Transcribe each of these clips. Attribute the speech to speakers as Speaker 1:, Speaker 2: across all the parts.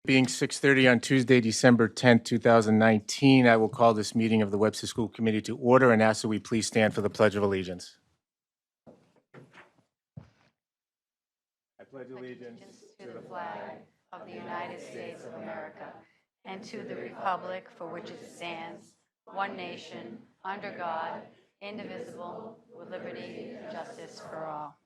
Speaker 1: Being 6:30 on Tuesday, December 10th, 2019, I will call this meeting of the Webster School Committee to order and ask that we please stand for the Pledge of Allegiance. I pledge allegiance
Speaker 2: to the flag of the United States of America and to the republic for which it stands, one nation, under God, indivisible, with liberty and justice for all.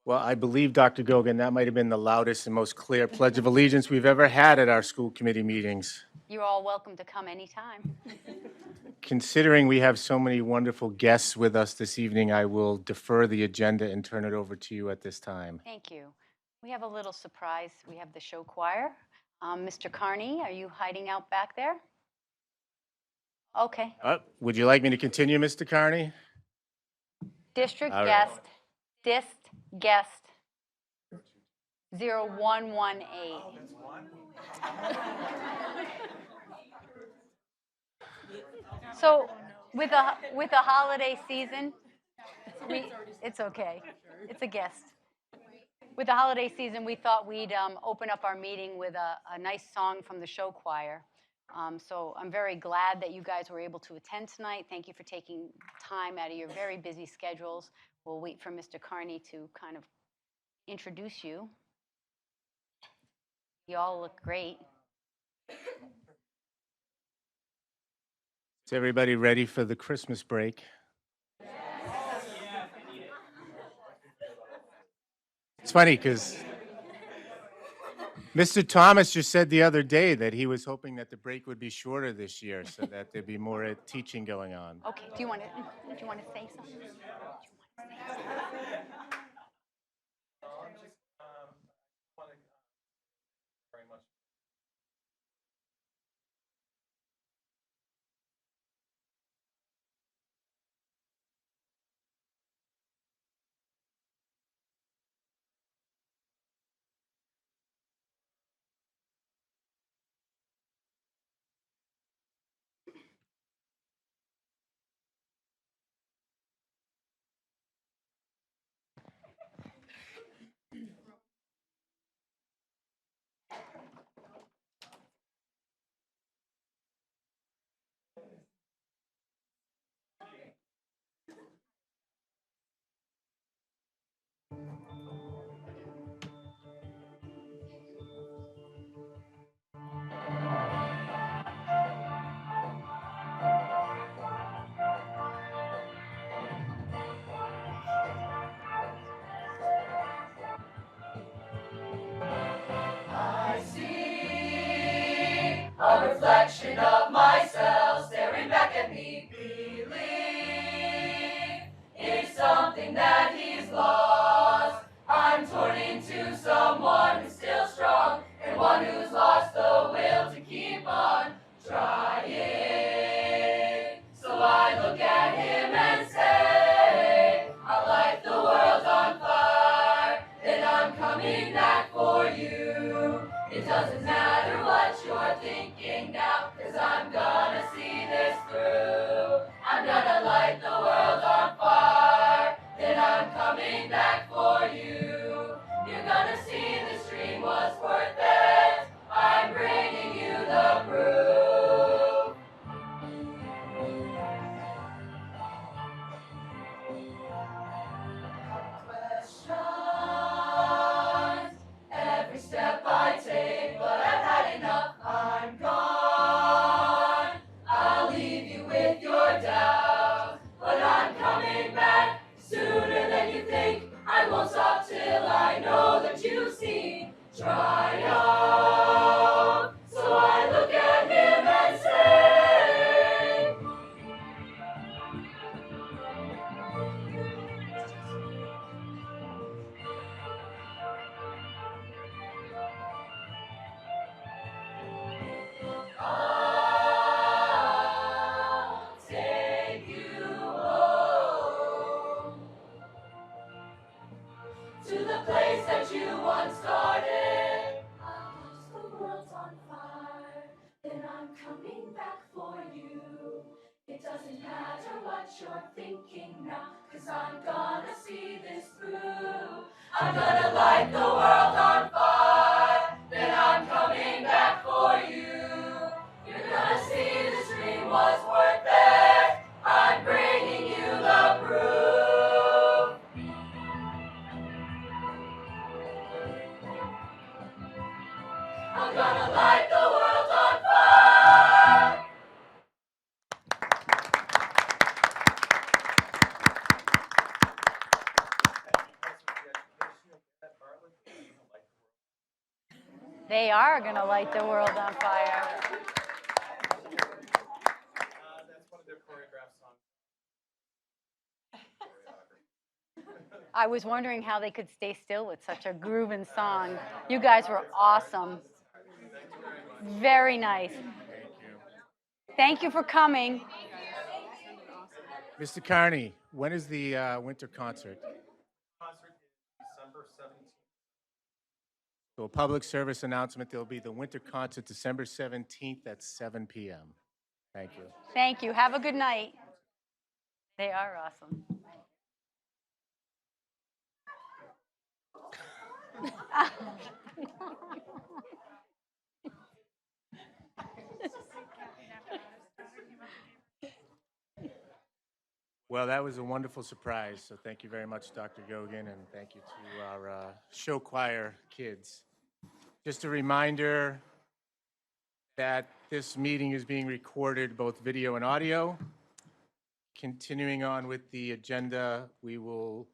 Speaker 1: Well, I believe, Dr. Gogan, that might have been the loudest and most clear Pledge of Allegiance we've ever had at our school committee meetings.
Speaker 2: You're all welcome to come anytime.
Speaker 1: Considering we have so many wonderful guests with us this evening, I will defer the agenda and turn it over to you at this time.
Speaker 2: Thank you. We have a little surprise. We have the show choir. Mr. Carney, are you hiding out back there? Okay.
Speaker 1: Would you like me to continue, Mr. Carney?
Speaker 2: District
Speaker 1: All right.
Speaker 2: guest 0118. So with a holiday season, it's okay. It's a guest. With the holiday season, we thought we'd open up our meeting with a nice song from the show choir. So I'm very glad that you guys were able to attend tonight. Thank you for taking time out of your very busy schedules. We'll wait for Mr. Carney to kind of introduce you. You all look great.
Speaker 1: Is everybody ready for the Christmas break? Yes. It's funny because Mr. Thomas just said the other day that he was hoping that the break would be shorter this year so that there'd be more teaching going on.
Speaker 2: Okay, do you want to say something?
Speaker 3: A reflection of myself staring back at me. Believe it's something that he's lost. I'm torn into someone who's still strong and one who's lost the will to keep on trying. So I look at him and say, our life, the world's on fire, and I'm coming back for you. It doesn't matter what you're thinking now, 'cause I'm gonna see this through. I'm gonna light the world on fire, then I'm coming back for you. You're gonna see this dream was worth it. I'm bringing you the proof. Questions, every step I take, but I've had enough. I'm gone. I'll leave you with your doubts, but I'm coming back sooner than you think. I won't stop till I know that you see triumph. So I look at him and say, I'll take you home to the place that you once started. Once the world's on fire, then I'm coming back for you. It doesn't matter what you're thinking now, 'cause I'm gonna see this through. I'm gonna light the world on fire, I'm gonna light the world on fire.
Speaker 2: They are going to light the world on fire.
Speaker 1: That's one of their choreographed songs.
Speaker 2: I was wondering how they could stay still with such a grooving song. You guys were awesome. Very nice. Thank you for coming.
Speaker 1: Mr. Carney, when is the winter concert?
Speaker 4: Concert is December 17th.
Speaker 1: So a public service announcement, there'll be the winter concert December 17th at 7 p.m. Thank you.
Speaker 2: Thank you. Have a good night. They are awesome.
Speaker 1: Well, that was a wonderful surprise. So thank you very much, Dr. Gogan, and thank you to our show choir kids. Just a reminder that this meeting is being recorded, both video and audio. Continuing on with the agenda, we will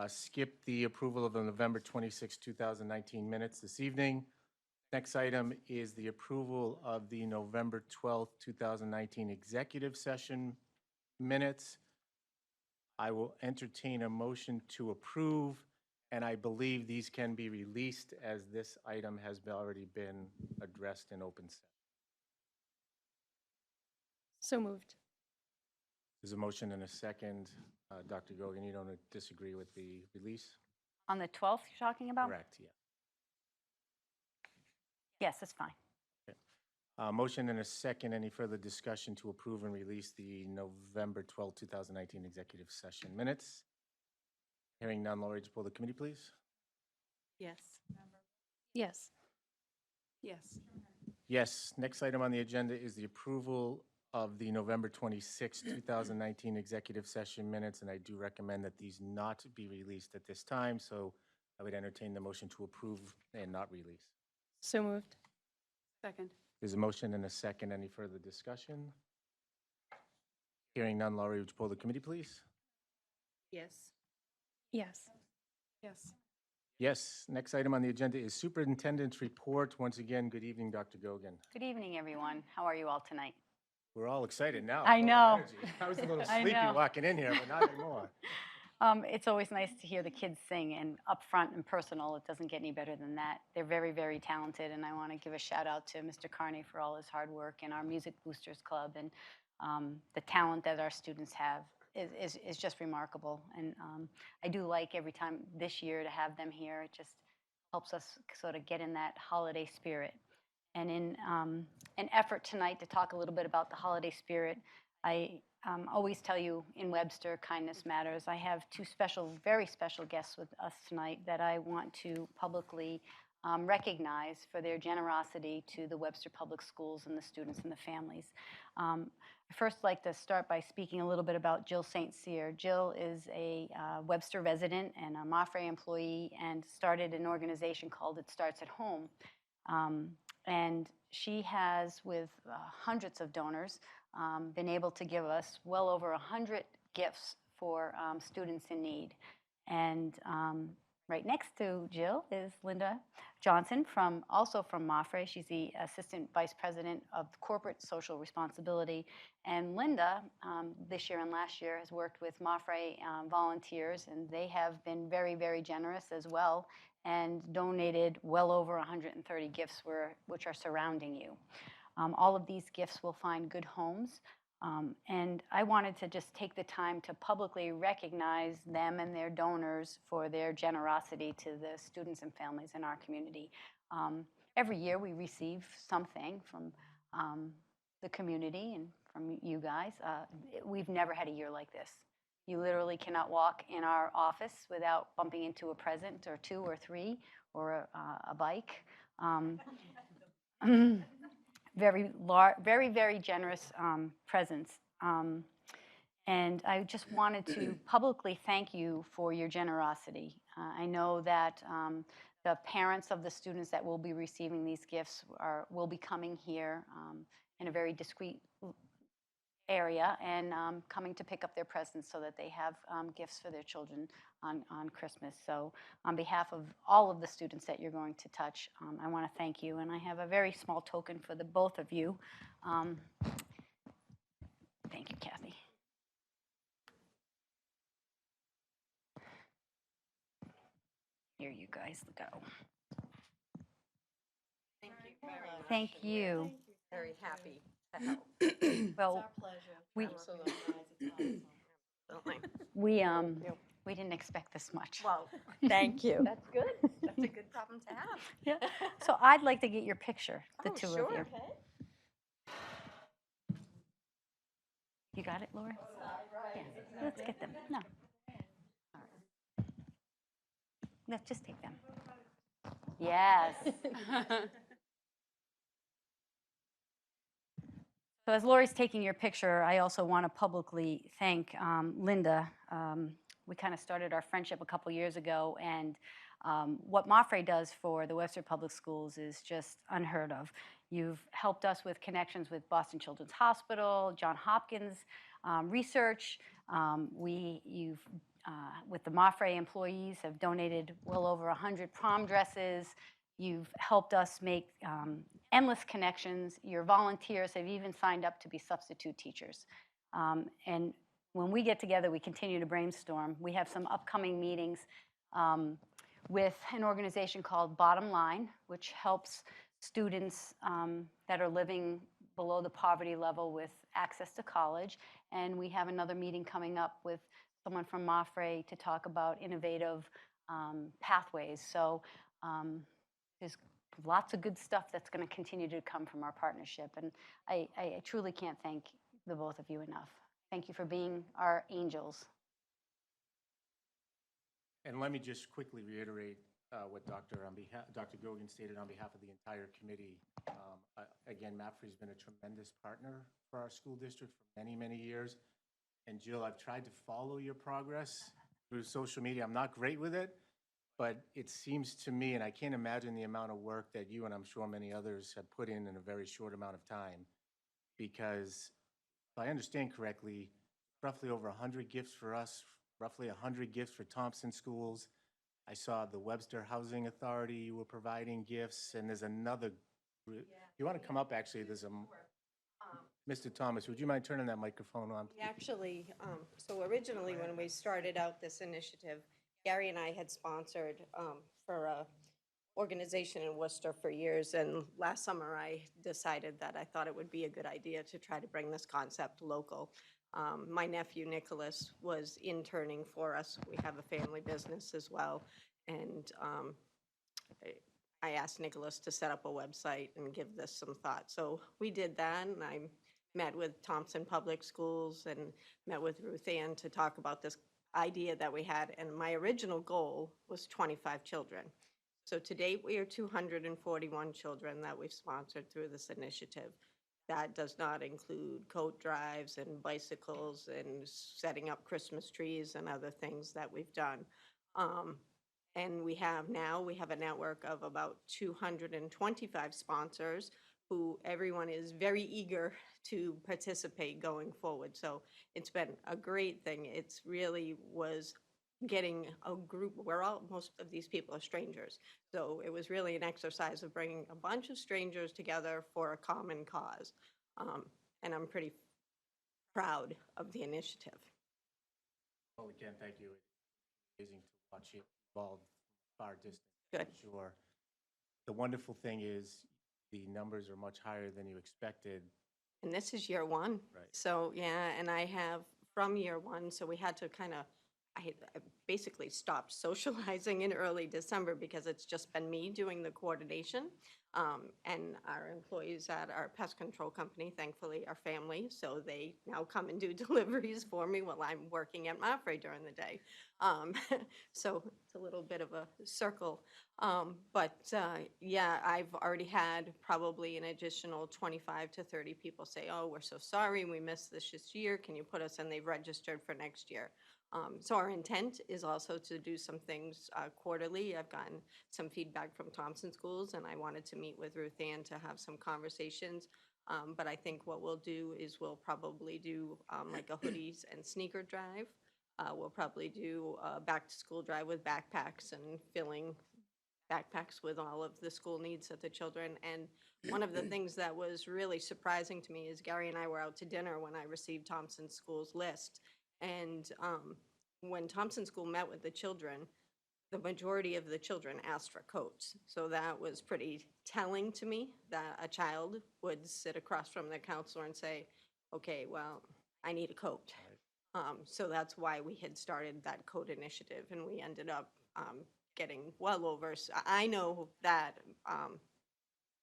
Speaker 1: skip the approval of the November 26, 2019 minutes this evening. Next item is the approval of the November 12, 2019 executive session minutes. I will entertain a motion to approve, and I believe these can be released as this item has already been addressed in open session.
Speaker 5: So moved.
Speaker 1: There's a motion and a second. Dr. Gogan, you don't disagree with the release?
Speaker 2: On the 12th you're talking about?
Speaker 1: Correct, yeah.
Speaker 2: Yes, that's fine.
Speaker 1: Motion and a second. Any further discussion to approve and release the November 12, 2019 executive session minutes? Hearing none, Lori, would you pull the committee, please?
Speaker 5: Yes. Yes. Yes.
Speaker 1: Yes. Next item on the agenda is the approval of the November 26, 2019 executive session minutes, and I do recommend that these not be released at this time, so I would entertain the motion to approve and not release.
Speaker 5: So moved. Second.
Speaker 1: There's a motion and a second. Any further discussion? Hearing none, Laurie, would you pull the committee, please?
Speaker 5: Yes. Yes. Yes.
Speaker 1: Yes. Next item on the agenda is Superintendents Report. Once again, good evening, Dr. Gogan.
Speaker 2: Good evening, everyone. How are you all tonight?
Speaker 1: We're all excited now.
Speaker 2: I
Speaker 1: full of
Speaker 2: know.
Speaker 1: energy. I was a little
Speaker 2: I
Speaker 1: sleepy
Speaker 2: know.
Speaker 1: walking in here, but not anymore.
Speaker 2: It's always nice to hear the kids sing, and upfront and personal, it doesn't get any better than that. They're very, very talented, and I want to give a shout out to Mr. Carney for all his hard work and our Music Boosters Club, and the talent that our students have is just remarkable. And I do like every time this year to have them here. It just helps us sort of get in that holiday spirit. And in an effort tonight to talk a little bit about the holiday spirit, I always tell you in Webster, kindness matters. I have two very special guests with us tonight that I want to publicly recognize for their generosity to the Webster Public Schools and the students and the families. I first like to start by speaking a little bit about Jill St. Cyr. Jill is a Webster resident and a Mafre employee, and started an organization called It Starts at Home. And she has, with hundreds of donors, been able to give us well over 100 gifts for students in need. And right next to Jill is Linda Johnson, also from Mafre. She's the Assistant Vice President of Corporate Social Responsibility. And Linda, this year and last year, has worked with Mafre volunteers, and they have been very, very generous as well, and donated well over 130 gifts which are surrounding you. All of these gifts will find good homes. And I wanted to just take the time to publicly recognize them and their donors for their generosity to the students and families in our community. Every year we receive something from the community and from you guys. We've never had a year like this. You literally cannot walk in our office without bumping into a present or two or three or a bike. Very, very generous presence. And I just wanted to publicly thank you for your generosity. I know that The parents of the students that will be receiving these gifts will be coming here in a very discreet area and coming to pick up their presents so that they have gifts for their children on Christmas. So on behalf of all of the students that you're going to touch, I want to thank you. And I have a very small token for the both of you. Thank you, Kathy. Here you guys go.
Speaker 6: Thank you very much.
Speaker 2: Thank you.
Speaker 6: Very happy to help.
Speaker 2: Well, we
Speaker 6: Absolutely.
Speaker 2: we didn't expect this much.
Speaker 6: Well, thank you.
Speaker 2: That's good.
Speaker 6: That's a good problem to have.
Speaker 2: Yeah. So I'd like to get your picture, the
Speaker 6: Oh,
Speaker 2: two
Speaker 6: sure.
Speaker 2: of you. You got it, Laura? Yeah. Let's get them. No. All right. Let's just take them. Yes. So as Lori's taking your picture, I also want to publicly thank Linda. We kind of started our friendship a couple years ago, and what Mafre does for the Webster Public Schools is just unheard of. You've helped us with connections with Boston Children's Hospital, Johns Hopkins research. With the Mafre employees, have donated well over 100 prom dresses. You've helped us make endless connections. Your volunteers have even signed up to be substitute teachers. And when we get together, we continue to brainstorm. We have some upcoming meetings with an organization called Bottom Line, which helps students that are living below the poverty level with access to college. And we have another meeting coming up with someone from Mafre to talk about innovative pathways. So there's lots of good stuff that's going to continue to come from our partnership. And I truly can't thank the both of you enough. Thank you for being our angels.
Speaker 1: And let me just quickly reiterate what Dr. Gogan stated on behalf of the entire committee. Again, MAPFRE has been a tremendous partner for our school district for many, many years. And Jill, I've tried to follow your progress through social media. I'm not great with it, but it seems to me, and I can't imagine the amount of work that you and I'm sure many others have put in a very short amount of time, because if I understand correctly, roughly over 100 gifts for us, roughly 100 gifts for Thompson schools. I saw the Webster Housing Authority, you were providing gifts, and there's another group. You want to come up, actually, there's a, Mr. Thomas, would you mind turning that microphone on?
Speaker 6: Actually, so originally when we started out this initiative, Gary and I had sponsored for a organization in Worcester for years, and last summer I decided that I thought it would be a good idea to try to bring this concept local. My nephew Nicholas was interning for us. We have a family business as well, and I asked Nicholas to set up a website and give this some thought. So we did that, and I met with Thompson Public Schools and met with Ruth Ann to talk about this idea that we had, and my original goal was 25 children. So to date, we are 241 children that we've sponsored through this initiative. That does not include coat drives and bicycles and setting up Christmas trees and other things that we've done. And we have a network of about 225 sponsors who everyone is very eager to participate going forward. So it's been a great thing. It's really was getting a group, most of these people are strangers. So it was really an exercise of bringing a bunch of strangers together for a common cause. And I'm pretty proud of the initiative.
Speaker 1: Well, again, thank you. It's amazing to watch it evolve far distance.
Speaker 6: Good.
Speaker 1: For sure. The wonderful thing is the numbers are much higher than you expected.
Speaker 6: And this is year one.
Speaker 1: Right.
Speaker 6: So, yeah, and I have from year one, so we had to kind of, I basically stopped socializing in early December because it's just been me doing the coordination. And our employees at our pest control company, thankfully, are family, so they now come and do deliveries for me while I'm working at Mafre during the day. So it's a little bit of a circle. Yeah, I've already had probably an additional 25 to 30 people say, oh, we're so sorry, we missed this year, can you put us in? They've registered for next year. So our intent is also to do some things quarterly. I've gotten some feedback from Thompson Schools, and I wanted to meet with Ruth Ann to have some conversations. But I think what we'll do is we'll probably do like a hoodies and sneaker drive. We'll probably do a back-to-school drive with backpacks and filling backpacks with all of the school needs of the children. And one of the things that was really surprising to me is Gary and I were out to dinner when I received Thompson School's list. And when Thompson School met with the children, the majority of the children asked for coats. So that was pretty telling to me that a child would sit across from their counselor and say, okay, well, I need a coat. So that's why we had started that coat initiative, and we ended up getting well over. I know that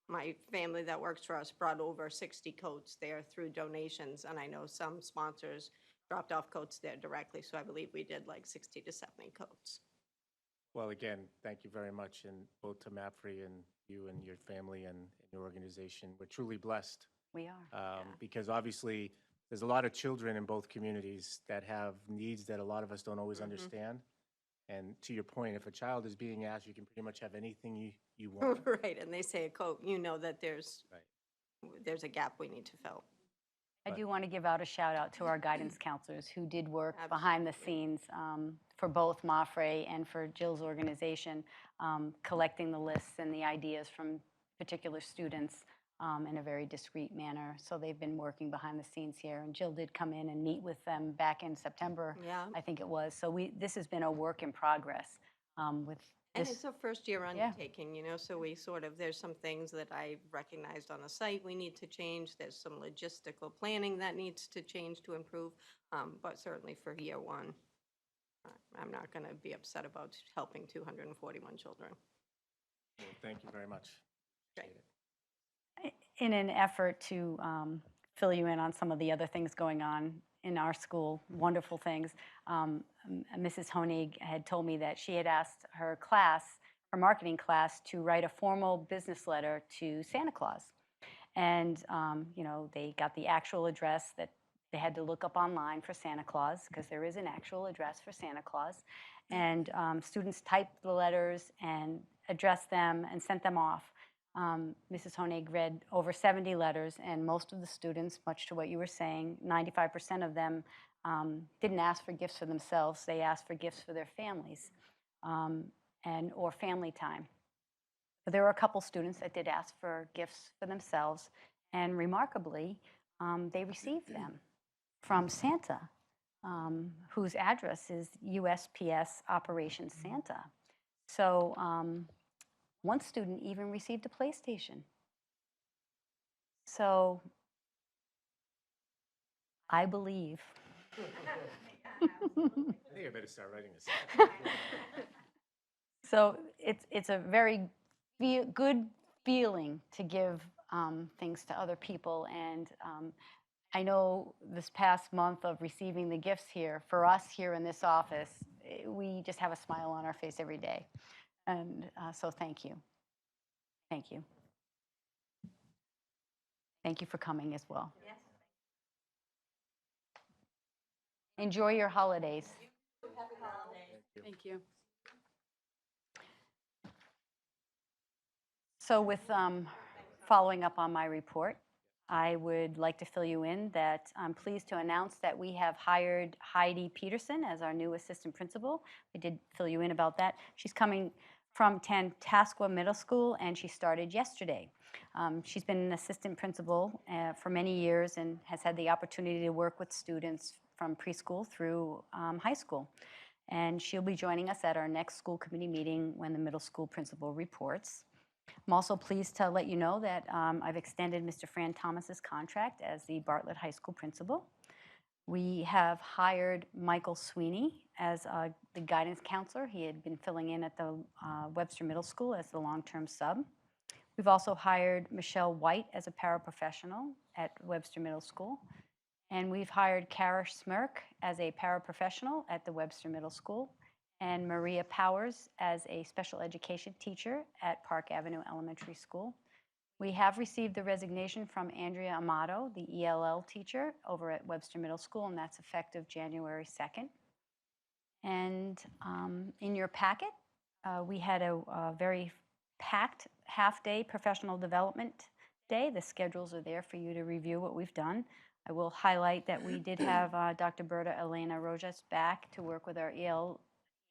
Speaker 6: my family that works for us brought over 60 coats there through donations, and I know some sponsors dropped off coats there directly, so I believe we did like 60 to 70 coats.
Speaker 1: Well, again, thank you very much, and both to MAPFRE and you and your family and your organization. We're truly blessed.
Speaker 2: We are.
Speaker 1: Because obviously, there's a lot of children in both communities that have needs that a lot of us don't always understand. And to your point, if a child is being asked, you can pretty much have anything you want.
Speaker 6: Right, and they say a coat, you know that there's a gap we need to fill.
Speaker 2: I do want to give out a shout out to our guidance counselors who did work behind the scenes for both MAPFRE and for Jill's organization, collecting the lists and the ideas from particular students in a very discreet manner. So they've been working behind the scenes here. And Jill did come in and meet with them back in September, I think it was. So this has been a work in progress with
Speaker 6: And
Speaker 2: this.
Speaker 6: it's a first-year undertaking, you know, so we there's some things that I recognized on the site we need to change. There's some logistical planning that needs to change to improve, but certainly for year one, I'm not going to be upset about helping 241 children.
Speaker 1: Well, thank you very much.
Speaker 6: Great.
Speaker 2: In an effort to fill you in on some of the other things going on in our school, wonderful things, Mrs. Honig had told me that she had asked her class, her marketing class, to write a formal business letter to Santa Claus. And, you know, they got the actual address that they had to look up online for Santa Claus, because there is an actual address for Santa Claus. And students typed the letters and addressed them and sent them off. Mrs. Honig read over 70 letters, and most of the students, much to what you were saying, 95% of them didn't ask for gifts for themselves. They asked for gifts for their families or family time. But there were a couple students that did ask for gifts for themselves, and remarkably, they received them from Santa, whose address is USPS Operation Santa. So one student even received a PlayStation. So I believe.
Speaker 1: I think I better start writing this.
Speaker 2: So it's a very good feeling to give things to other people. And I know this past month of receiving the gifts here, for us here in this office, we just have a smile on our face every day. And so thank you. Thank you. Thank you for coming as well. Yes. Enjoy your holidays.
Speaker 6: Happy holidays.
Speaker 5: Thank you.
Speaker 2: So with following up on my report, I would like to fill you in that I'm pleased to announce that we have hired Heidi Peterson as our new assistant principal. I did fill you in about that. She's coming from Tantascwa Middle School, and she started yesterday. She's been an assistant principal for many years and has had the opportunity to work with students from preschool through high school. And she'll be joining us at our next school committee meeting when the middle school principal reports. I'm also pleased to let you know that I've extended Mr. Fran Thomas's contract as the Bartlett High School principal. We have hired Michael Sweeney as the guidance counselor. He had been filling in at the Webster Middle School as the long-term sub. We've also hired Michelle White as a paraprofessional at Webster Middle School. And we've hired Kara Smirk as a paraprofessional at the Webster Middle School, and Maria Powers as a special education teacher at Park Avenue Elementary School. We have received the resignation from Andrea Amato, the ELL teacher over at Webster Middle School, and that's effective January 2nd. And in your packet, we had a very packed half-day professional development day. The schedules are there for you to review what we've done. I will highlight that we did have Dr. Berta Elena Rojas back to work with our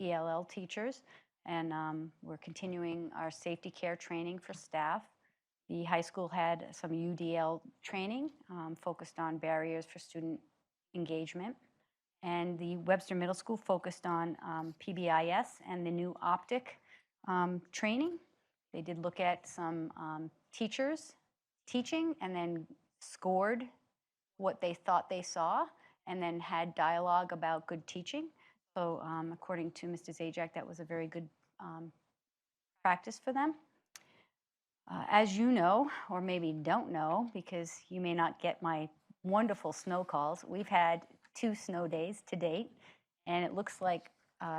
Speaker 2: ELL teachers, and we're continuing our safety care training for staff. The high school had some UDL training focused on barriers for student engagement. And the Webster Middle School focused on PBIS and the new optic training. They did look at some teachers teaching and then scored what they thought they saw and then had dialogue about good teaching. So according to Mr. Zajac, that was a very good practice for them. As you know, or maybe don't know, because you may not get my wonderful snow calls, we've had 2 snow days to date, and it looks like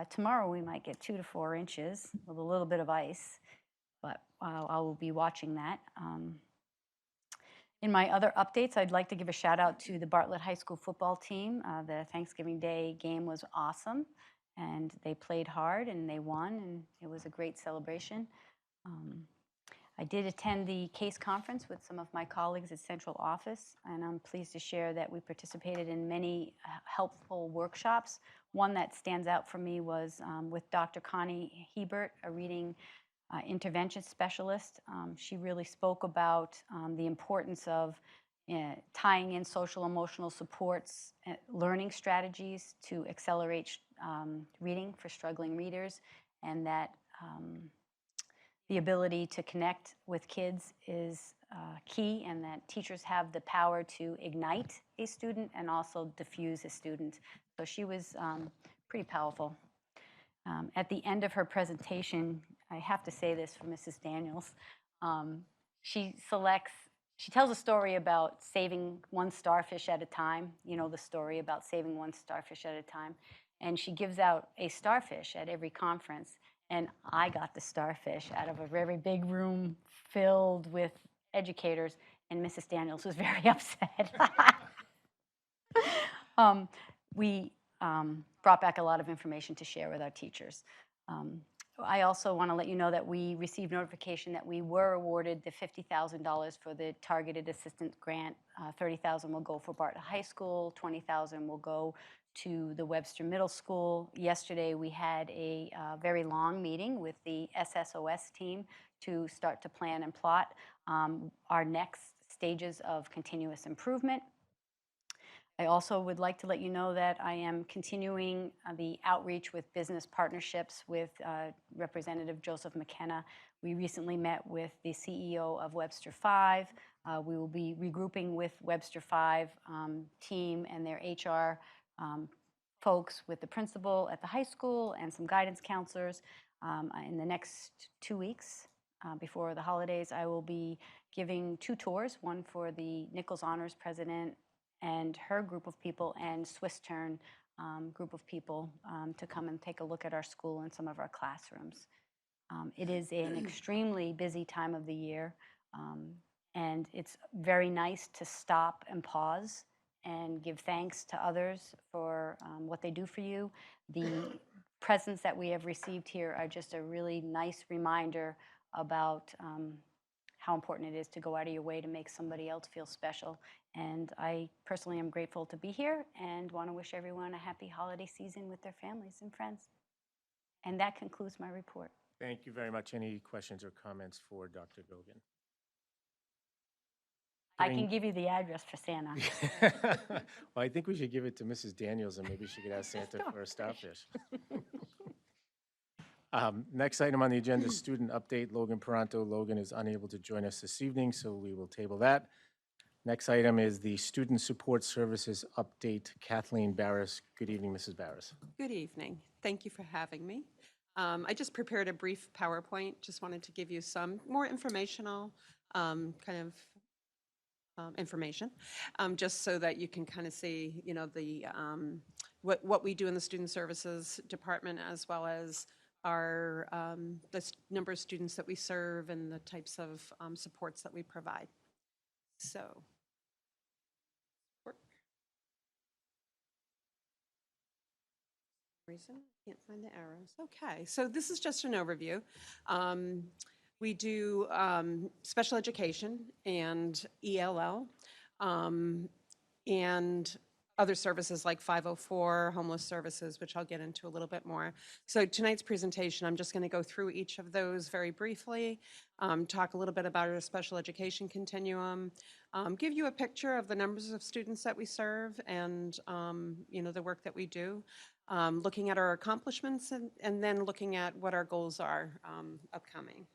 Speaker 2: tomorrow we might get 2 to 4 inches with a little bit of ice, but I will be watching that. In my other updates, I'd like to give a shout out to the Bartlett High School football team. The Thanksgiving Day game was awesome, and they played hard and they won, and it was a great celebration. I did attend the CASE conference with some of my colleagues at Central Office, and I'm pleased to share that we participated in many helpful workshops. One that stands out for me was with Dr. Connie Hebert, a reading intervention specialist. She really spoke about the importance of tying in social emotional supports, learning strategies to accelerate reading for struggling readers, and that the ability to connect with kids is key, and that teachers have the power to ignite a student and also diffuse a student. So she was pretty powerful. At the end of her presentation, I have to say this for Mrs. Daniels, she tells a story about saving 1 starfish at a time, you know the story about saving 1 starfish at a time, and she gives out a starfish at every conference. And I got the starfish out of a very big room filled with educators, and Mrs. Daniels was very upset. We brought back a lot of information to share with our teachers. I also want to let you know that we received notification that we were awarded the $50,000 for the targeted assistance grant. $30,000 will go for Bartlett High School, $20,000 will go to the Webster Middle School. Yesterday we had a very long meeting with the SSOS team to start to plan and plot our next stages of continuous improvement. I also would like to let you know that I am continuing the outreach with business partnerships with Representative Joseph McKenna. We recently met with the CEO of Webster 5. We will be regrouping with Webster 5 team and their HR folks with the principal at the high school and some guidance counselors. In the next 2 weeks before the holidays, I will be giving 2 tours, one for the Nichols Honors President and her group of people, and Swiss Turn group of people to come and take a look at our school and some of our classrooms. It is an extremely busy time of the year, and it's very nice to stop and pause and give thanks to others for what they do for you. The presents that we have received here are just a really nice reminder about how important it is to go out of your way to make somebody else feel special. And I personally am grateful to be here and want to wish everyone a happy holiday season with their families and friends. And that concludes my report.
Speaker 1: Thank you very much. Any questions or comments for Dr. Gogan?
Speaker 2: I can give you the address for Santa.
Speaker 1: Well, I think we should give it to Mrs. Daniels, and maybe she could ask Santa for a starfish. Next item on the agenda is student update. Logan Peranto. Logan is unable to join us this evening, so we will table that. Next item is the Student Support Services update. Kathleen Barris. Good evening, Mrs. Barris.
Speaker 7: Good evening. Thank you for having me. I just prepared a brief PowerPoint. Just wanted to give you some more informational information, just so that you can kind of see, you know, the what we do in the Student Services Department, as well as our the number of students that we serve and the types of supports that we provide. So. reason, I can't find the arrows. Okay, so this is just an overview. We do special education and ELL, and other services like 504, homeless services, which I'll get into a little bit more. So tonight's presentation, I'm just going to go through each of those very briefly, talk a little bit about our special education continuum, give you a picture of the numbers of students that we serve and the work that we do, looking at our accomplishments and then looking at what our goals are upcoming.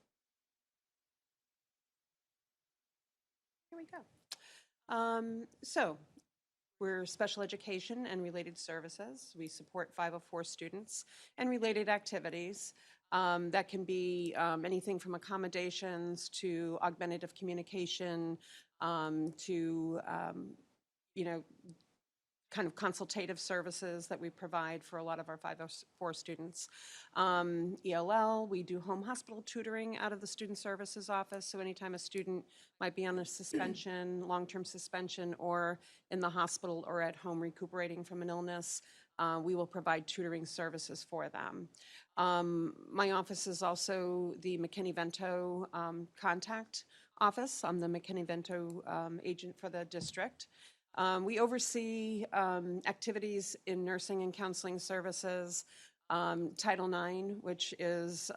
Speaker 7: Here we go. So we're special education and related services. We support 504 students and related activities. That can be anything from accommodations to augmentative communication to, kind of consultative services that we provide for a lot of our 504 students. ELL, we do home hospital tutoring out of the Student Services Office. So anytime a student might be on a suspension, long-term suspension, or in the hospital or at home recuperating from an illness, we will provide tutoring services for them. My office is also the McKinneyVento contact office. I'm the McKinneyVento agent for the district. We oversee activities in nursing and counseling services, Title IX, which is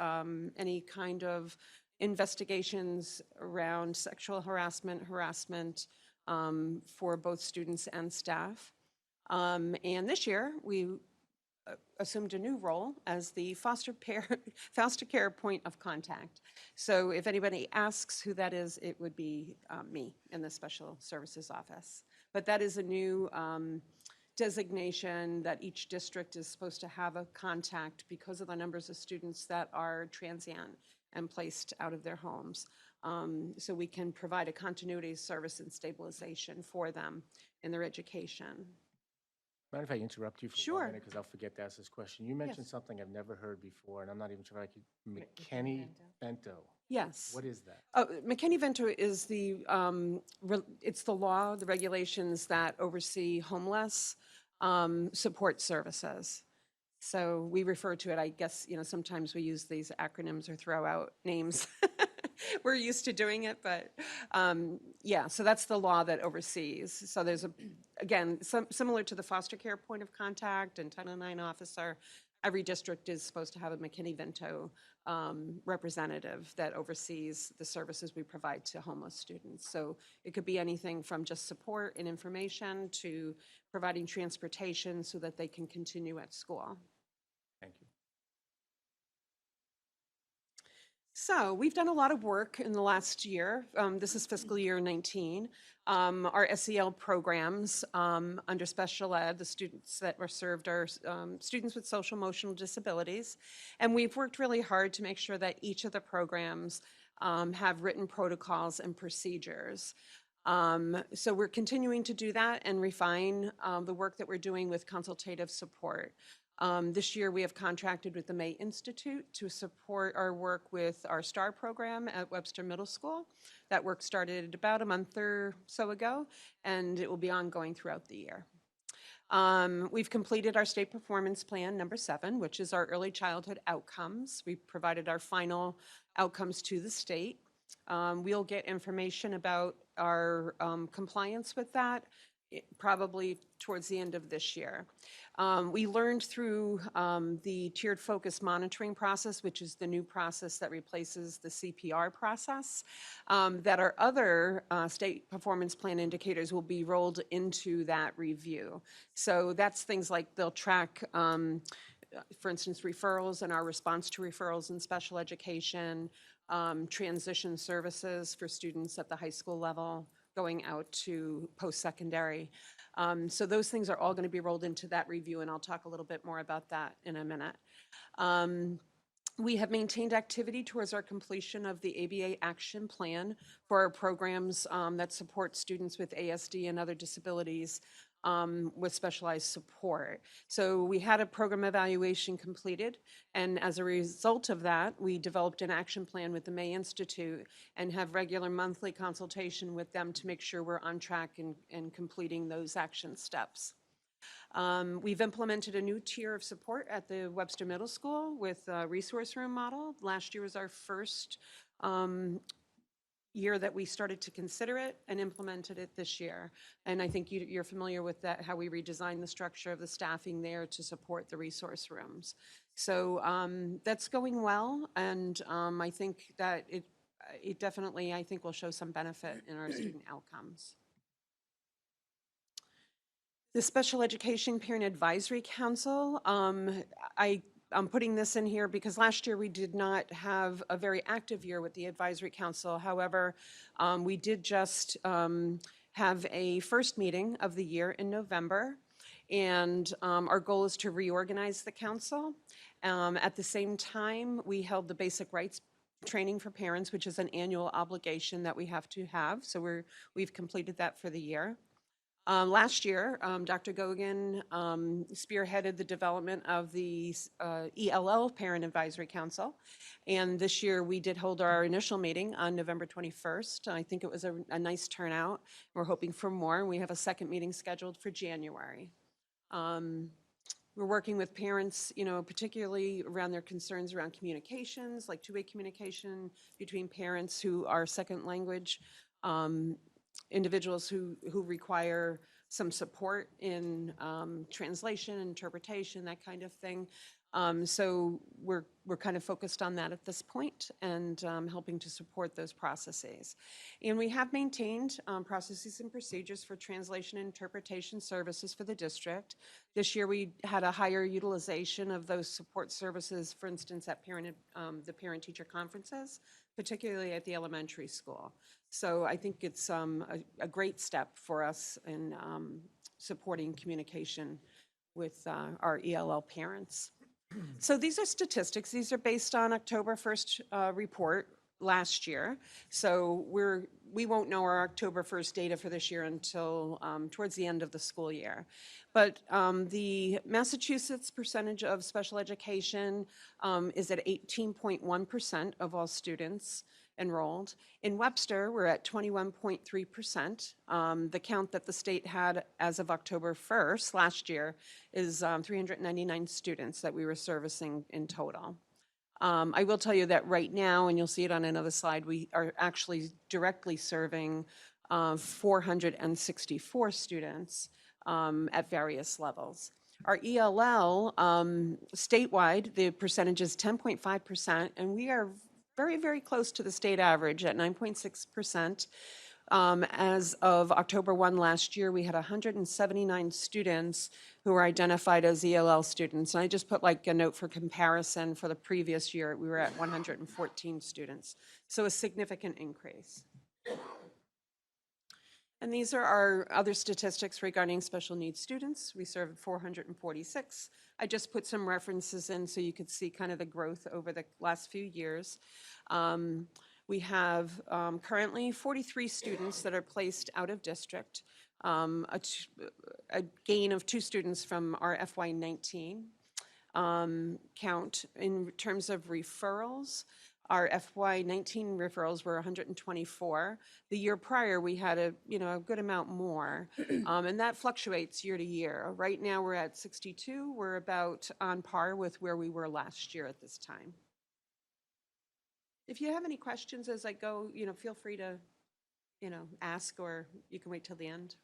Speaker 7: any kind of investigations around sexual harassment for both students and staff. And this year, we assumed a new role as the foster care point of contact. So if anybody asks who that is, it would be me in the Special Services Office. But that is a new designation that each district is supposed to have a contact because of the numbers of students that are transient and placed out of their homes. So we can provide a continuity service and stabilization for them in their education.
Speaker 1: Mind if I interrupt you for
Speaker 7: Sure.
Speaker 1: 1 minute, because I'll forget to ask this question. You mentioned
Speaker 7: Yes.
Speaker 1: something I've never heard before, and I'm not even sure I could. McKinneyVento.
Speaker 7: Yes.
Speaker 1: What is that?
Speaker 7: McKinneyVento is it's the law, the regulations that oversee homeless support services. So we refer to it, I guess, sometimes we use these acronyms or throw out names. We're used to doing it, but so that's the law that oversees. So there's again, similar to the foster care point of contact and Title IX officer, every district is supposed to have a McKinneyVento representative that oversees the services we provide to homeless students. So it could be anything from just support and information to providing transportation so that they can continue at school.
Speaker 1: Thank you.
Speaker 7: So we've done a lot of work in the last year. This is fiscal year 19. Our SEL programs under special ed, the students that were served are students with social emotional disabilities. And we've worked really hard to make sure that each of the programs have written protocols and procedures. So we're continuing to do that and refine the work that we're doing with consultative support. This year, we have contracted with the May Institute to support our work with our STAR program at Webster Middle School. That work started about a month or so ago, and it will be ongoing throughout the year. We've completed our state performance plan number 7, which is our early childhood outcomes. We provided our final outcomes to the state. We'll get information about our compliance with that probably towards the end of this year. We learned through the tiered focus monitoring process, which is the new process that replaces the CPR process, that our other state performance plan indicators will be rolled into that review. So that's things like they'll track, for instance, referrals and our response to referrals in special education, transition services for students at the high school level, going out to post-secondary. So those things are all going to be rolled into that review, and I'll talk a little bit more about that in a minute. We have maintained activity towards our completion of the ABA action plan for our programs that support students with ASD and other disabilities with specialized support. So we had a program evaluation completed, and as a result of that, we developed an action plan with the May Institute and have regular monthly consultation with them to make sure we're on track and completing those action steps. We've implemented a new tier of support at the Webster Middle School with a resource room model. Last year was our first year that we started to consider it and implemented it this year. And I think you're familiar with that, how we redesigned the structure of the staffing there to support the resource rooms. So that's going well, and I think that it definitely, I think, will show some benefit in our student outcomes. The Special Education Parent Advisory Council, I'm putting this in here because last year we did not have a very active year with the Advisory Council. However, we did just have a first meeting of the year in November, and our goal is to reorganize the council. At the same time, we held the basic rights training for parents, which is an annual obligation that we have to have. So we've completed that for the year. Last year, Dr. Gogan spearheaded the development of the ELL Parent Advisory Council. And this year, we did hold our initial meeting on November 21st. I think it was a nice turnout. We're hoping for more. We have a second meeting scheduled for January. We're working with parents, particularly around their concerns around communications, like two-way communication between parents who are second language, individuals who require some support in translation, interpretation, that kind of thing. So we're kind of focused on that at this point and helping to support those processes. And we have maintained processes and procedures for translation and interpretation services for the district. This year we had a higher utilization of those support services, for instance, at the parent-teacher conferences, particularly at the elementary school. So I think it's a great step for us in supporting communication with our ELL parents. So these are statistics. These are based on October 1st report last year. So we won't know our October 1st data for this year until towards the end of the school year. But the Massachusetts percentage of special education is at 18.1% of all students enrolled. In Webster, we're at 21.3%. The count that the state had as of October 1st last year is 399 students that we were servicing in total. I will tell you that right now, and you'll see it on another slide, we are actually directly serving 464 students at various levels. Our ELL, statewide, the percentage is 10.5%, and we are very, very close to the state average at 9.6%. As of October 1 last year, we had 179 students who were identified as ELL students. And I just put like a note for comparison for the previous year, we were at 114 students. So a significant increase. And these are our other statistics regarding special needs students. We served 446. I just put some references in so you could see kind of the growth over the last few years. We have currently 43 students that are placed out of district, a gain of 2 students from our FY19 count. In terms of referrals, our FY19 referrals were 124. The year prior, we had a good amount more, and that fluctuates year to year. Right now, we're at 62. We're about on par with where we were last year at this time. If you have any questions as I go, feel free to, ask, or you can wait till the end.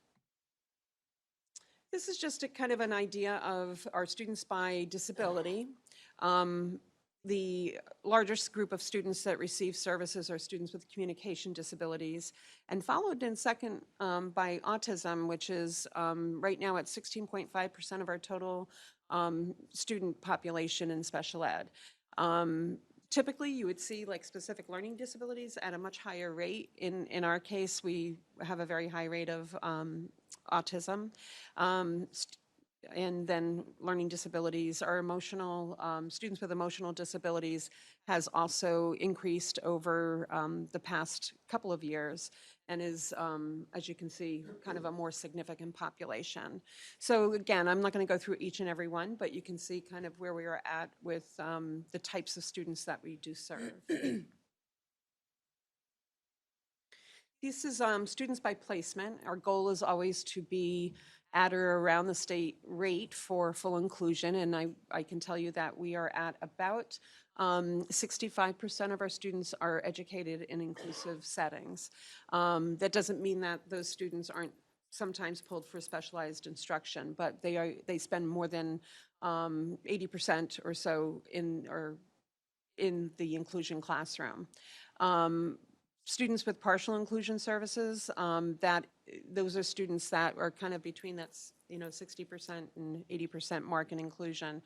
Speaker 7: This is just a kind of an idea of our students by disability. The largest group of students that receive services are students with communication disabilities, and followed in second by autism, which is right now at 16.5% of our total student population in special ed. Typically, you would see like specific learning disabilities at a much higher rate. In our case, we have a very high rate of autism. And then learning disabilities, our emotional, students with emotional disabilities has also increased over the past couple of years and is, as you can see, kind of a more significant population. So again, I'm not going to go through each and every one, but you can see kind of where we are at with the types of students that we do serve. This is students by placement. Our goal is always to be at or around the state rate for full inclusion. And I can tell you that we are at about 65% of our students are educated in inclusive settings. That doesn't mean that those students aren't sometimes pulled for specialized instruction, but they spend more than 80% or so in the inclusion classroom. Students with partial inclusion services, those are students that are kind of between that 60% and 80% mark in inclusion.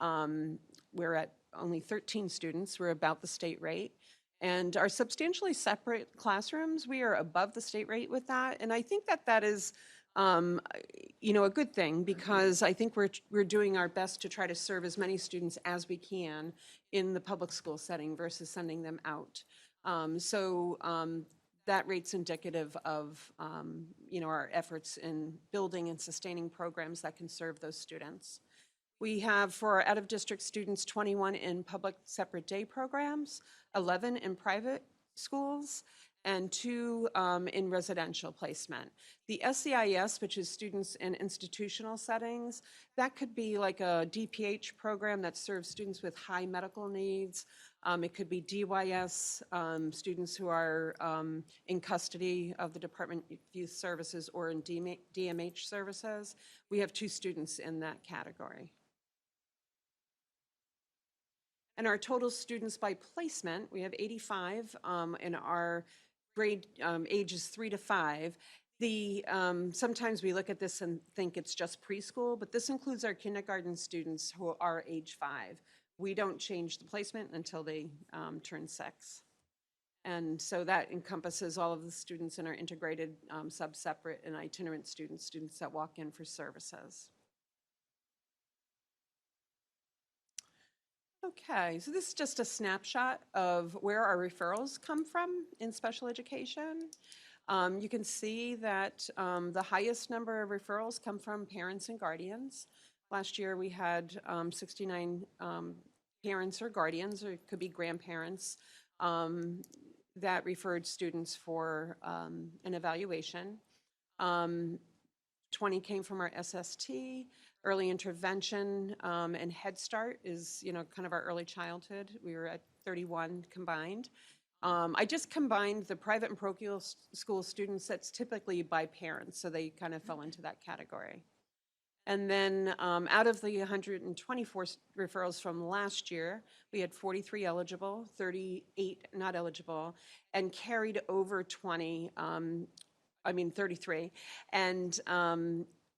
Speaker 7: We're at only 13 students. We're about the state rate. And our substantially separate classrooms, we are above the state rate with that. And I think that is a good thing, because I think we're doing our best to try to serve as many students as we can in the public school setting versus sending them out. That rate's indicative of our efforts in building and sustaining programs that can serve those students. We have, for our out-of-district students, 21 in public separate day programs, 11 in private schools, and 2 in residential placement. The SEIS, which is students in institutional settings, that could be like a DPH program that serves students with high medical needs. It could be DYS, students who are in custody of the Department of Youth Services or in DMH services. We have 2 students in that category. And our total students by placement, we have 85 in our grade ages 3 to 5. Sometimes we look at this and think it's just preschool, but this includes our kindergarten students who are age 5. We don't change the placement until they turn 6. And so that encompasses all of the students in our integrated sub-separate and itinerant students that walk in for services. Okay, so this is just a snapshot of where our referrals come from in special education. You can see that the highest number of referrals come from parents and guardians. Last year we had 69 parents or guardians, or it could be grandparents, that referred students for an evaluation. 20 came from our SST. Early intervention and Head Start is, kind of our early childhood. We were at 31 combined. I just combined the private and parochial school students. That's typically by parents, so they kind of fell into that category. And then out of the 124 referrals from last year, we had 43 eligible, 38 not eligible, and carried over 33. And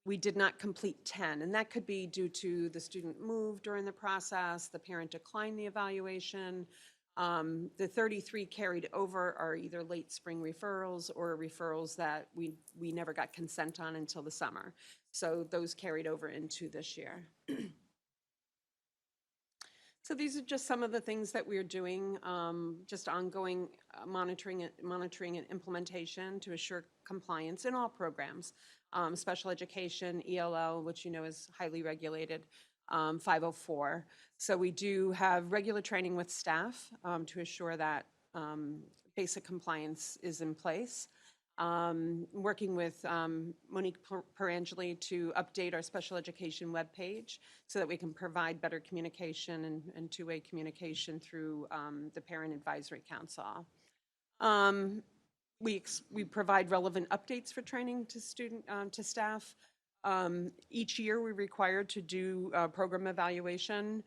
Speaker 7: we did not complete 10, and that could be due to the student moved during the process, the parent declined the evaluation. The 33 carried over are either late spring referrals or referrals that we never got consent on until the summer. So those carried over into this year. So these are just some of the things that we're doing, just ongoing monitoring and implementation to assure compliance in all programs. Special education, ELL, which is highly regulated, 504. So we do have regular training with staff to assure that basic compliance is in place. Working with Monique Perangeli to update our special education webpage so that we can provide better communication and two-way communication through the Parent Advisory Council. We provide relevant updates for training to staff. Each year we're required to do program evaluation.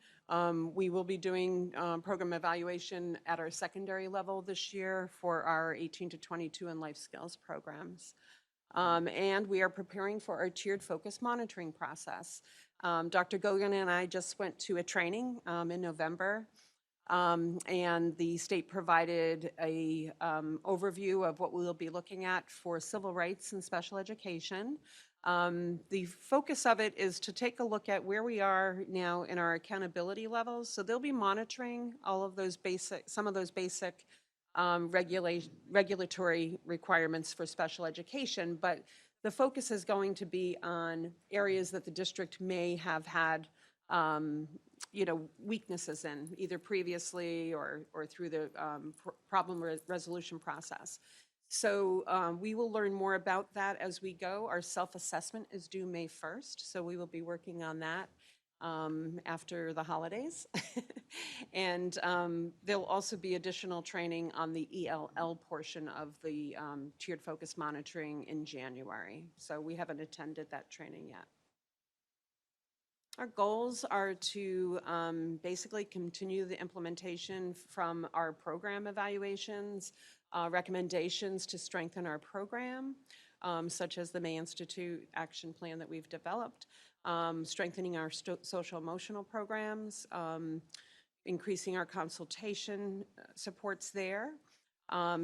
Speaker 7: We will be doing program evaluation at our secondary level this year for our 18 to 22 and life skills programs. And we are preparing for our tiered focus monitoring process. Dr. Gogan and I just went to a training in November. And the state provided a overview of what we'll be looking at for civil rights and special education. The focus of it is to take a look at where we are now in our accountability levels. So they'll be monitoring all of those some of those basic regulatory requirements for special education, but the focus is going to be on areas that the district may have had weaknesses in, either previously or through the problem resolution process. So we will learn more about that as we go. Our self-assessment is due May 1st, so we will be working on that after the holidays. And there'll also be additional training on the ELL portion of the tiered focus monitoring in January. So we haven't attended that training yet. Our goals are to basically continue the implementation from our program evaluations, recommendations to strengthen our program, such as the May Institute action plan that we've developed, strengthening our social-emotional programs, increasing our consultation supports there,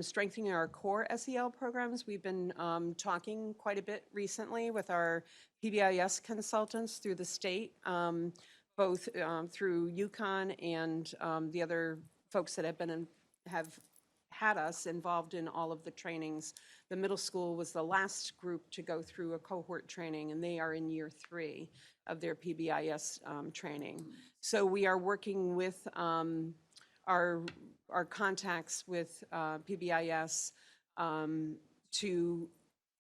Speaker 7: strengthening our core SEL programs. We've been talking quite a bit recently with our PBIS consultants through the state, both through UConn and the other folks that have had us involved in all of the trainings. The middle school was the last group to go through a cohort training, and they are in year 3 of their PBIS training. So we are working with our contacts with PBIS to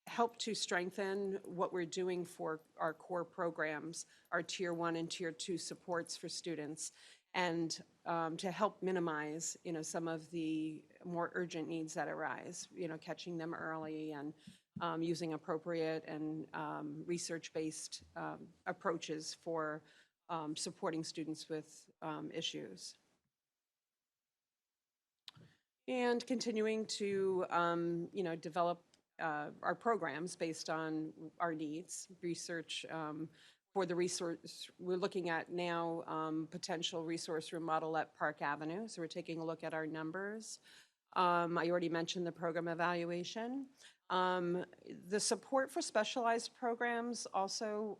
Speaker 7: help to strengthen what we're doing for our core programs, our Tier 1 and Tier 2 supports for students, and to help minimize, some of the more urgent needs that arise, catching them early and using appropriate and research-based approaches for supporting students with issues. And continuing to, develop our programs based on our needs, research for the resource. We're looking at now potential resource remodel at Park Avenue, so we're taking a look at our numbers. I already mentioned the program evaluation. The support for specialized programs also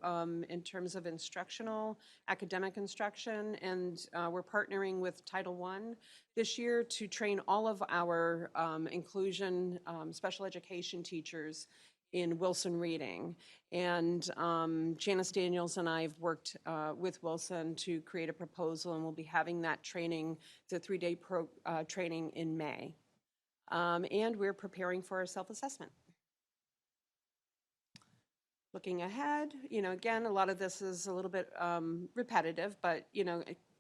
Speaker 7: in terms of instructional, academic instruction, and we're partnering with Title I this year to train all of our inclusion special education teachers in Wilson reading. And Janice Daniels and I have worked with Wilson to create a proposal, and we'll be having that training, the 3-day training in May. And we're preparing for our self-assessment. Looking ahead, again, a lot of this is a little bit repetitive, but,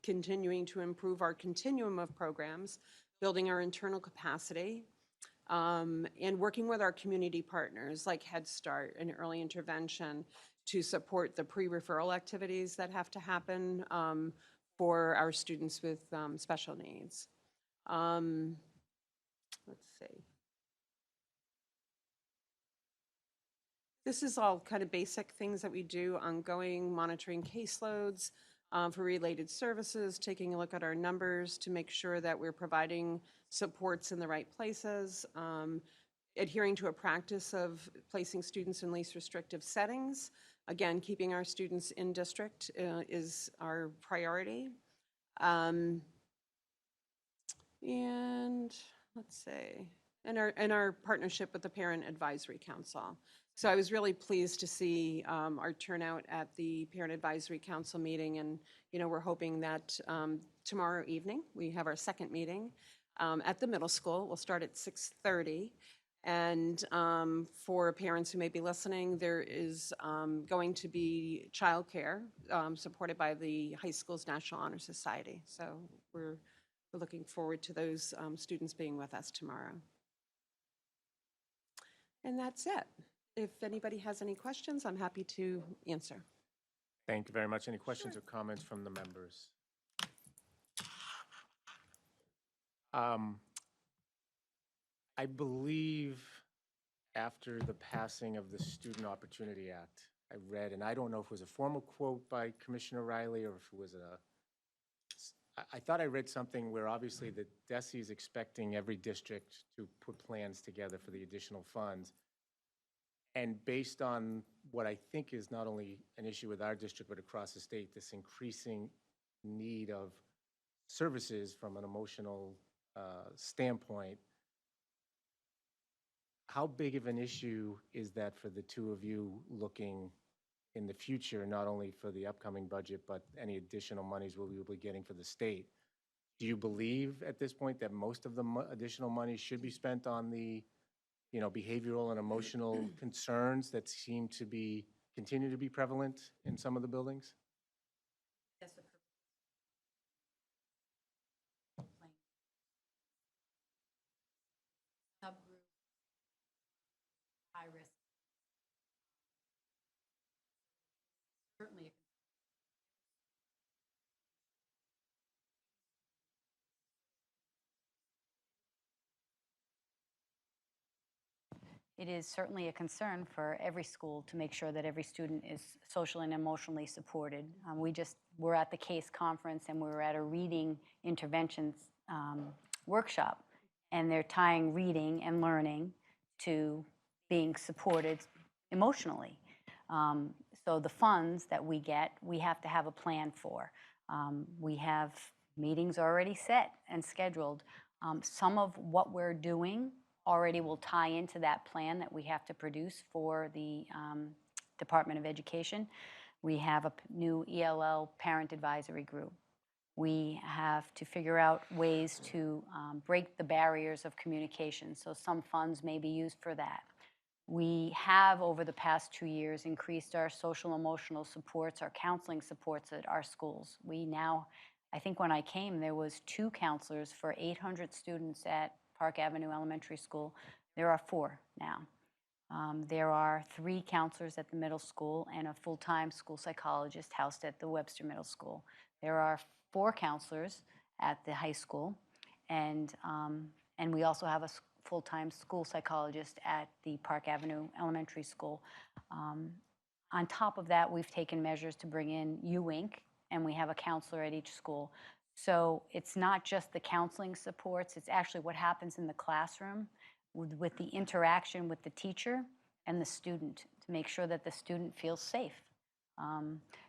Speaker 7: continuing to improve our continuum of programs, building our internal capacity, and working with our community partners like Head Start and early intervention to support the pre-referral activities that have to happen for our students with special needs. Let's see. This is all kind of basic things that we do, ongoing monitoring caseloads for related services, taking a look at our numbers to make sure that we're providing supports in the right places, adhering to a practice of placing students in least restrictive settings. Again, keeping our students in district is our priority. And let's see, and our partnership with the Parent Advisory Council. So I was really pleased to see our turnout at the Parent Advisory Council meeting, and we're hoping that tomorrow evening we have our second meeting at the middle school. We'll start at 6:30, and for parents who may be listening, there is going to be childcare supported by the high school's National Honor Society. So we're looking forward to those students being with us tomorrow. And that's it. If anybody has any questions, I'm happy to answer.
Speaker 1: Thank you very much. Any questions or comments from the members? I believe after the passing of the Student Opportunity Act, I read, and I don't know if it was a formal quote by Commissioner Riley or if it was I thought I read something where obviously the DESE is expecting every district to put plans together for the additional funds. And based on what I think is not only an issue with our district, but across the state, this increasing need of services from an emotional standpoint, how big of an issue is that for the two of you looking in the future, not only for the upcoming budget, but any additional monies we'll be getting for the state? Do you believe at this point that most of the additional money should be spent on the behavioral and emotional concerns that seem to continue to be prevalent in some of the buildings?
Speaker 2: Subgroup, high risk. Certainly. It is certainly a concern for every school to make sure that every student is socially and emotionally supported. We're at the CASE conference and we were at a reading interventions workshop, and they're tying reading and learning to being supported emotionally. So the funds that we get, we have to have a plan for. We have meetings already set and scheduled. Some of what we're doing already will tie into that plan that we have to produce for the Department of Education. We have a new ELL parent advisory group. We have to figure out ways to break the barriers of communication, so some funds may be used for that. We have, over the past 2 years, increased our social emotional supports, our counseling supports at our schools. We now, I think when I came, there was 2 counselors for 800 students at Park Avenue Elementary School. There are 4 now. There are 3 counselors at the middle school and a full-time school psychologist housed at the Webster Middle School. There are 4 counselors at the high school, and we also have a full-time school psychologist at the Park Avenue Elementary School. On top of that, we've taken measures to bring in UINC, and we have a counselor at each school. So it's not just the counseling supports, it's actually what happens in the classroom with the interaction with the teacher and the student to make sure that the student feels safe.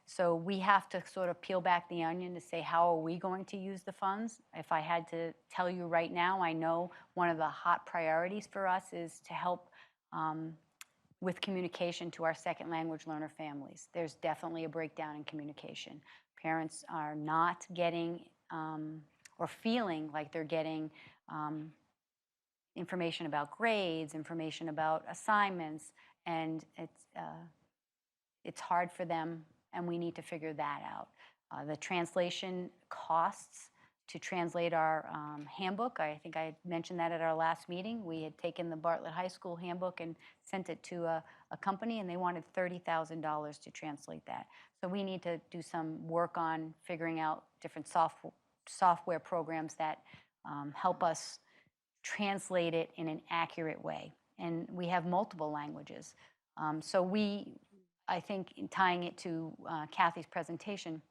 Speaker 2: So we have to sort of peel back the onion to say, how are we going to use the funds? If I had to tell you right now, I know one of the hot priorities for us is to help with communication to our second language learner families. There's definitely a breakdown in communication. Parents are not getting or feeling like they're getting information about grades, information about assignments, and it's hard for them, and we need to figure that out. The translation costs to translate our handbook, I think I mentioned that at our last meeting. We had taken the Bartlett High School handbook and sent it to a company, and they wanted $30,000 to translate that. So we need to do some work on figuring out different software programs that help us translate it in an accurate way. And we have multiple languages. So I think in tying it to Kathy's presentation,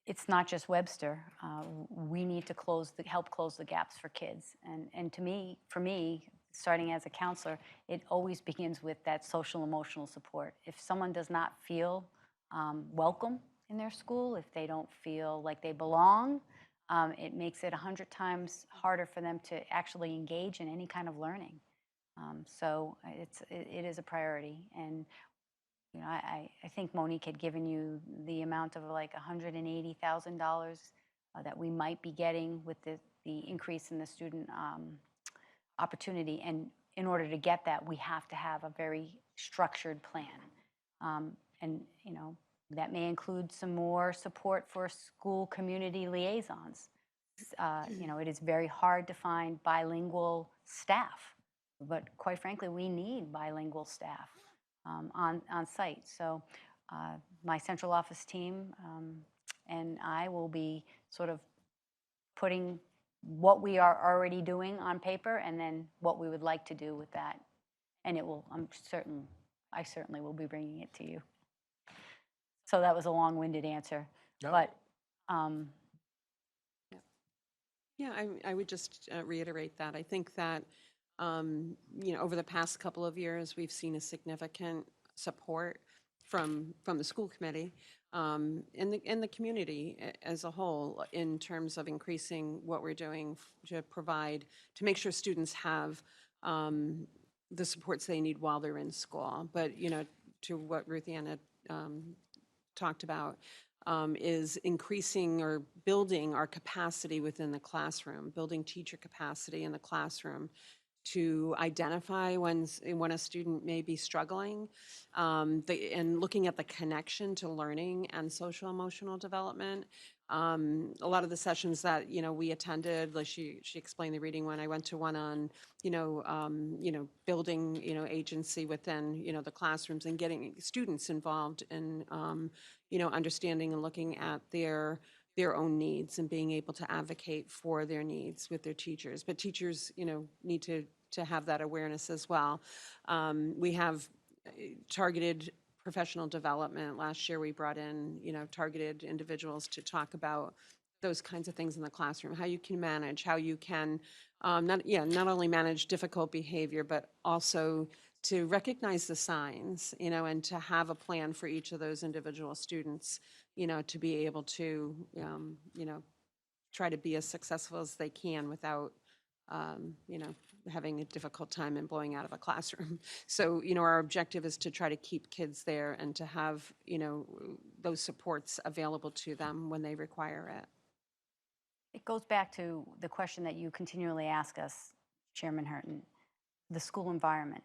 Speaker 2: it's not just Webster. We need to help close the gaps for kids. And for me, starting as a counselor, it always begins with that social emotional support. If someone does not feel welcome in their school, if they don't feel like they belong, it makes it 100 times harder for them to actually engage in any kind of learning. So it is a priority. And I think Monique had given you the amount of like $180,000 that we might be getting with the increase in the student opportunity. And in order to get that, we have to have a very structured plan. And that may include some more support for school community liaisons. It is very hard to find bilingual staff, but quite frankly, we need bilingual staff on site. So my central office team and I will be sort of putting what we are already doing on paper and then what we would like to do with that. And I certainly will be bringing it to you. So that was a long-winded answer,
Speaker 1: No.
Speaker 2: but
Speaker 7: Yeah, I would just reiterate that. I think that, over the past couple of years, we've seen a significant support from the school committee and the community as a whole in terms of increasing what we're doing to make sure students have the supports they need while they're in school. But, to what Ruth Ann had talked about, is increasing or building our capacity within the classroom, building teacher capacity in the classroom to identify when a student may be struggling, and looking at the connection to learning and social emotional development. A lot of the sessions that, we attended, like she explained the reading one. I went to one on, building, agency within, the classrooms and getting students involved in, understanding and looking at their own needs and being able to advocate for their needs with their teachers. But teachers, need to have that awareness as well. We have targeted professional development. Last year, we brought in, targeted individuals to talk about those kinds of things in the classroom, how you can manage, how you can not only manage difficult behavior, but also to recognize the signs, and to have a plan for each of those individual students, to be able to, try to be as successful as they can without, having a difficult time and blowing out of a classroom. So, our objective is to try to keep kids there and to have, those supports available to them when they require it.
Speaker 2: It goes back to the question that you continually ask us, Chairman Hurton, the school environment.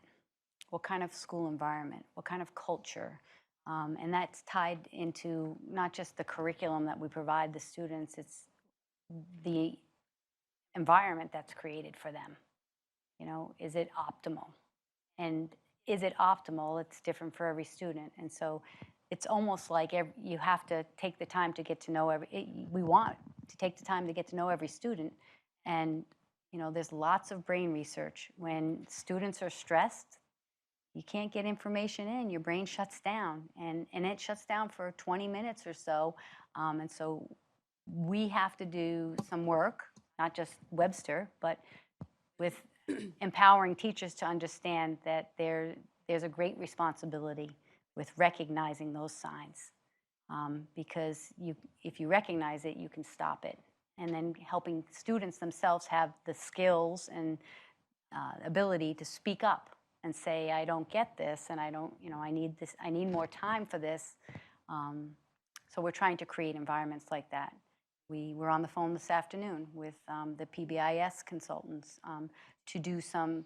Speaker 2: What kind of school environment? What kind of culture? And that's tied into not just the curriculum that we provide the students, it's the environment that's created for them. Is it optimal? And is it optimal? It's different for every student. And so it's almost like you have to take the time to get to know we want to take the time to get to know every student. And, there's lots of brain research. When students are stressed, you can't get information in, your brain shuts down. And it shuts down for 20 minutes or so. And so we have to do some work, not just Webster, but with empowering teachers to understand that there's a great responsibility with recognizing those signs. Because if you recognize it, you can stop it. And then helping students themselves have the skills and ability to speak up and say, I don't get this, and I don't, I need this, I need more time for this. So we're trying to create environments like that. We were on the phone this afternoon with the PBIS consultants to do some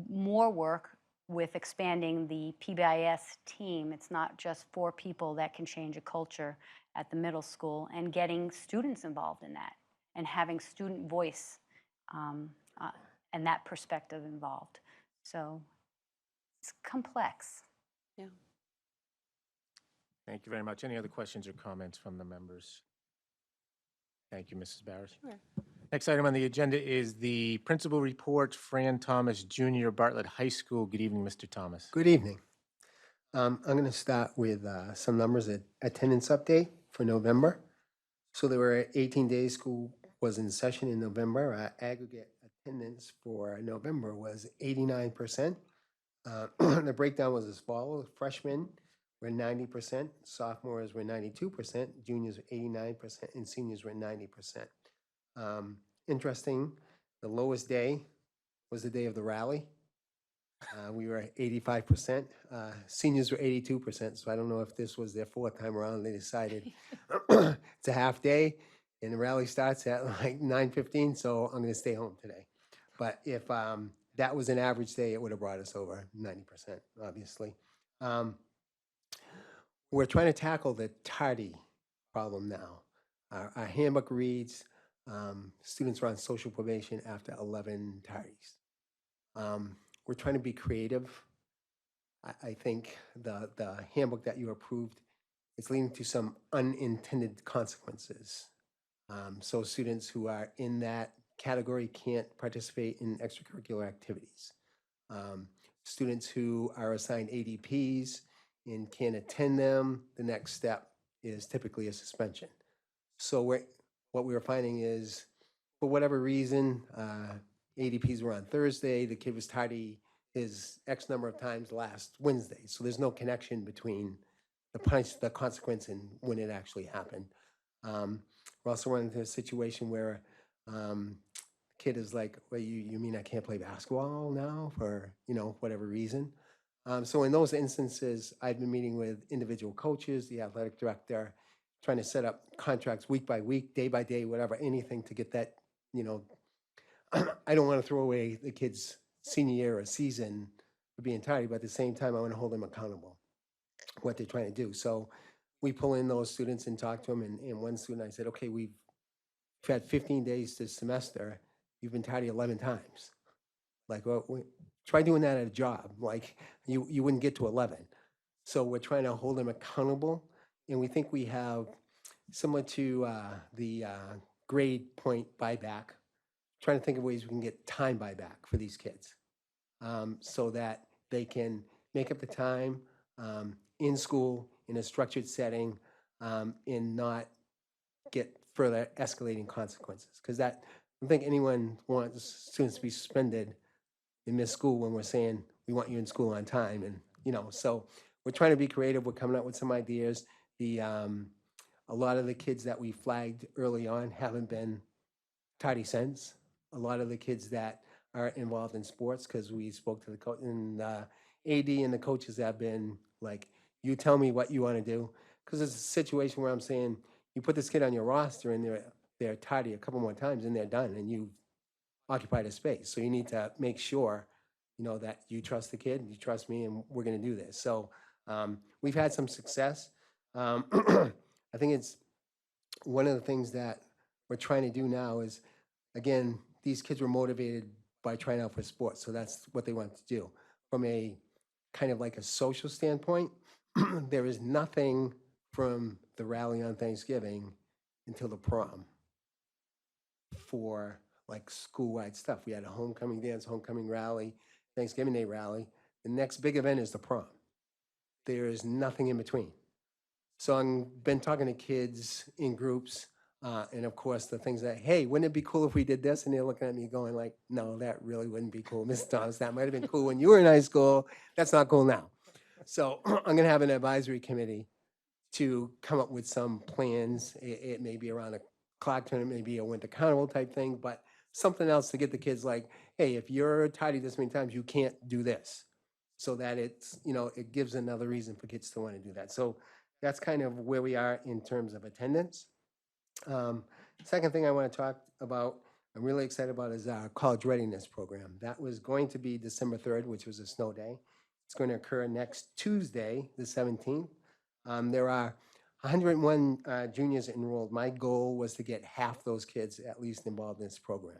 Speaker 2: more work with expanding the PBIS team. It's not just 4 people that can change a culture at the middle school, and getting students involved in that and having student voice and that perspective involved. So it's complex.
Speaker 7: Yeah.
Speaker 1: Thank you very much. Any other questions or comments from the members? Thank you, Mrs. Barris.
Speaker 7: Sure.
Speaker 1: Next item on the agenda is the principal report, Fran Thomas Jr., Bartlett High School. Good evening, Mr. Thomas.
Speaker 8: Good evening. I'm going to start with some numbers at attendance update for November. So there were 18 days school was in session in November. Our aggregate attendance for November was 89%. The breakdown was as follows. Freshmen were 90%, sophomores were 92%, juniors were 89%, and seniors were 90%. Interesting, the lowest day was the day of the rally. We were at 85%. Seniors were 82%, so I don't know if this was their 4th time around. They decided it's a half day, and the rally starts at like 9:15, so I'm going to stay home today. But if that was an average day, it would have brought us over 90%, obviously. We're trying to tackle the tardy problem now. Our handbook reads, students are on social probation after 11 tardies. We're trying to be creative. I think the handbook that you approved is leading to some unintended consequences. So students who are in that category can't participate in extracurricular activities. Students who are assigned ADPs and can't attend them, the next step is typically a suspension. So what we were finding is, for whatever reason, ADPs were on Thursday, the kid was tardy his X number of times last Wednesday. So there's no connection between the consequence and when it actually happened. We're also running into a situation where the kid is like, well, you mean I can't play basketball now for, whatever reason? So in those instances, I've been meeting with individual coaches, the athletic director, trying to set up contracts week by week, day by day, whatever, anything to get that, I don't want to throw away the kid's senior year or season for being tardy, but at the same time, I want to hold them accountable, what they're trying to do. So we pull in those students and talk to them. And one student, I said, okay, we've had 15 days this semester. You've been tardy 11 times. Like, well, try doing that at a job. Like, you wouldn't get to 11. So we're trying to hold them accountable. And we think we have, similar to the grade point buyback, trying to think of ways we can get time buyback for these kids, so that they can make up the time in school in a structured setting, and not get further escalating consequences. Because that, I don't think anyone wants students to be suspended and miss school when we're saying we want you in school on time. And so we're trying to be creative. We're coming up with some ideas. A lot of the kids that we flagged early on haven't been tardy since. A lot of the kids that are involved in sports, because we spoke to the coach and AD and the coaches have been like, you tell me what you want to do. Because it's a situation where I'm saying, you put this kid on your roster and they're tardy a couple more times and they're done and you've occupied a space. So you need to make sure, that you trust the kid, you trust me, and we're going to do this. So we've had some success. I think it's one of the things that we're trying to do now is, again, these kids were motivated by trying out for sports. So that's what they want to do. From a kind of like a social standpoint, there is nothing from the rally on Thanksgiving until the prom for like school-wide stuff. We had a homecoming dance, homecoming rally, Thanksgiving Day rally. The next big event is the prom. There is nothing in between. So I've been talking to kids in groups, and of course the things that, hey, wouldn't it be cool if we did this? And they're looking at me going like, no, that really wouldn't be cool, Mrs. Thomas. That might have been cool when you were in high school. That's not cool now. So I'm gonna have an advisory committee to come up with some plans. It may be around a clock tournament, maybe a winter carnival type thing, but something else to get the kids like, hey, if you're tardy this many times, you can't do this. So that it's, it gives another reason for kids to want to do that. So that's kind of where we are in terms of attendance. Second thing I want to talk about, I'm really excited about, is our college readiness program. That was going to be December 3rd, which was a snow day. It's going to occur next Tuesday, the 17th. There are 101 juniors enrolled. My goal was to get half those kids at least involved in this program.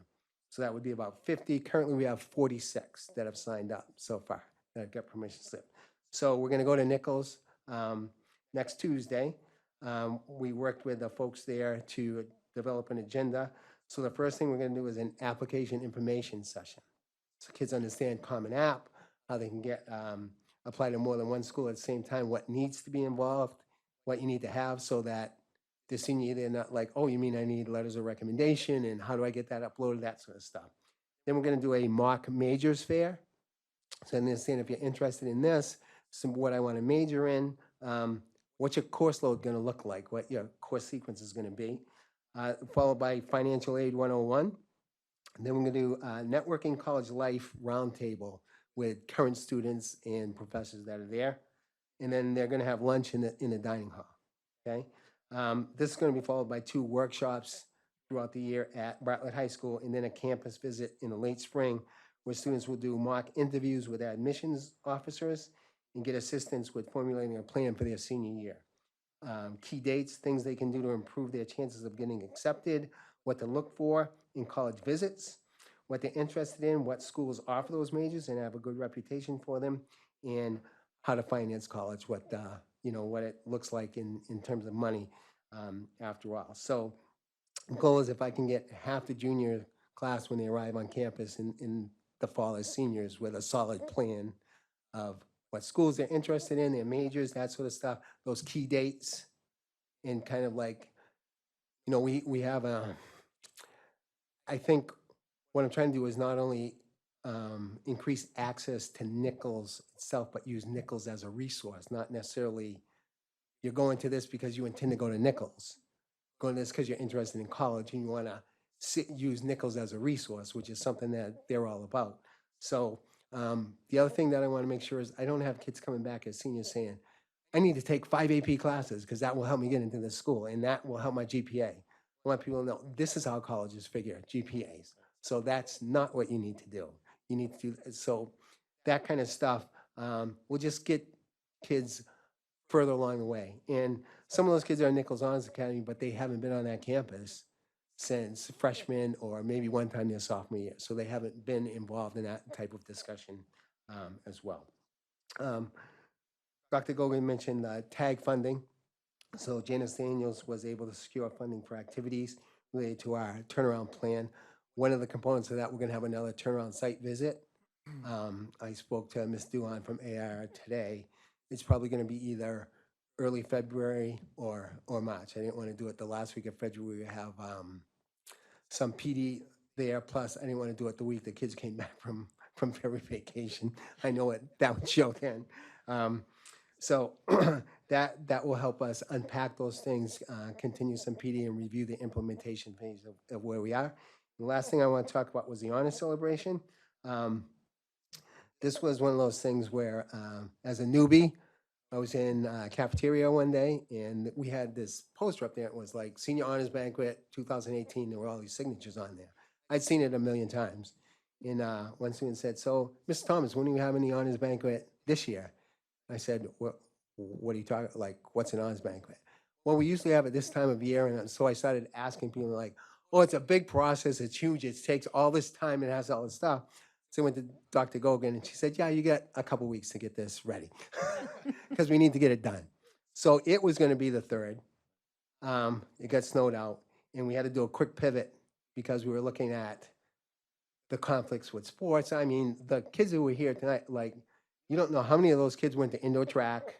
Speaker 8: So that would be about 50. Currently, we have 46 that have signed up so far that have got permission slip. So we're going to go to Nichols next Tuesday. We worked with the folks there to develop an agenda. So the first thing we're going to do is an application information session. So kids understand Common App, how they can get apply to more than one school at the same time, what needs to be involved, what you need to have, so that the senior year, they're not like, oh, you mean I need letters of recommendation, and how do I get that uploaded, that sort of stuff. Then we're going to do a mock majors fair. So understand if you're interested in this, what I want to major in, what's your course load going to look like, what your course sequence is going to be, followed by Financial Aid 101. And then we're going to do Networking College Life Roundtable with current students and professors that are there. And then they're going to have lunch in the dining hall, okay? This is going to be followed by 2 workshops throughout the year at Bartlett High School, and then a campus visit in the late spring where students will do mock interviews with admissions officers and get assistance with formulating a plan for their senior year. Key dates, things they can do to improve their chances of getting accepted, what to look for in college visits, what they're interested in, what schools offer those majors and have a good reputation for them, and how to finance college, what what it looks like in terms of money after all. So the goal is if I can get half the junior class when they arrive on campus in the fall as seniors with a solid plan of what schools they're interested in, their majors, that sort of stuff, those key dates, and kind of like, we have I think what I'm trying to do is not only increase access to Nichols itself, but use Nichols as a resource, not necessarily you're going to this because you intend to go to Nichols. Going to this because you're interested in college and you want to use Nichols as a resource, which is something that they're all about. So the other thing that I want to make sure is I don't have kids coming back as seniors saying, I need to take 5 AP classes because that will help me get into this school and that will help my GPA. I want people to know this is how colleges figure GPAs. So that's not what you need to do. You need to do, so that kind of stuff will just get kids further along the way. And some of those kids are in Nichols Honors Academy, but they haven't been on that campus since freshman or maybe one time their sophomore year. So they haven't been involved in that type of discussion as well. Dr. Gogan mentioned TAG funding. So Janice Daniels was able to secure funding for activities related to our turnaround plan. One of the components of that, we're going to have another turnaround site visit. I spoke to Ms. Duhon from AR today. It's probably going to be either early February or March. I didn't want to do it the last week of February. We have some PD there. Plus, I didn't want to do it the week the kids came back from February vacation. I know that would show then. So that will help us unpack those things, continue some PD, and review the implementation phase of where we are. The last thing I want to talk about was the honor celebration. This was one of those things where, as a newbie, I was in cafeteria one day, and we had this poster up there. It was like Senior Honors Banquet 2018. There were all these signatures on there. I'd seen it a million times. And one student said, "So, Mr. Thomas, when are you having the honors banquet this year?" I said, what are you talking, like, what's an honors banquet? Well, we usually have it this time of year. And so I started asking people like, oh, it's a big process. It's huge. It takes all this time. It has all this stuff. So I went to Dr. Gogan and she said, yeah, you got a couple weeks to get this ready because we need to get it done. So it was going to be the 3rd. It got snowed out and we had to do a quick pivot because we were looking at the conflicts with sports. I mean, the kids who were here tonight, like, you don't know how many of those kids went to indoor track,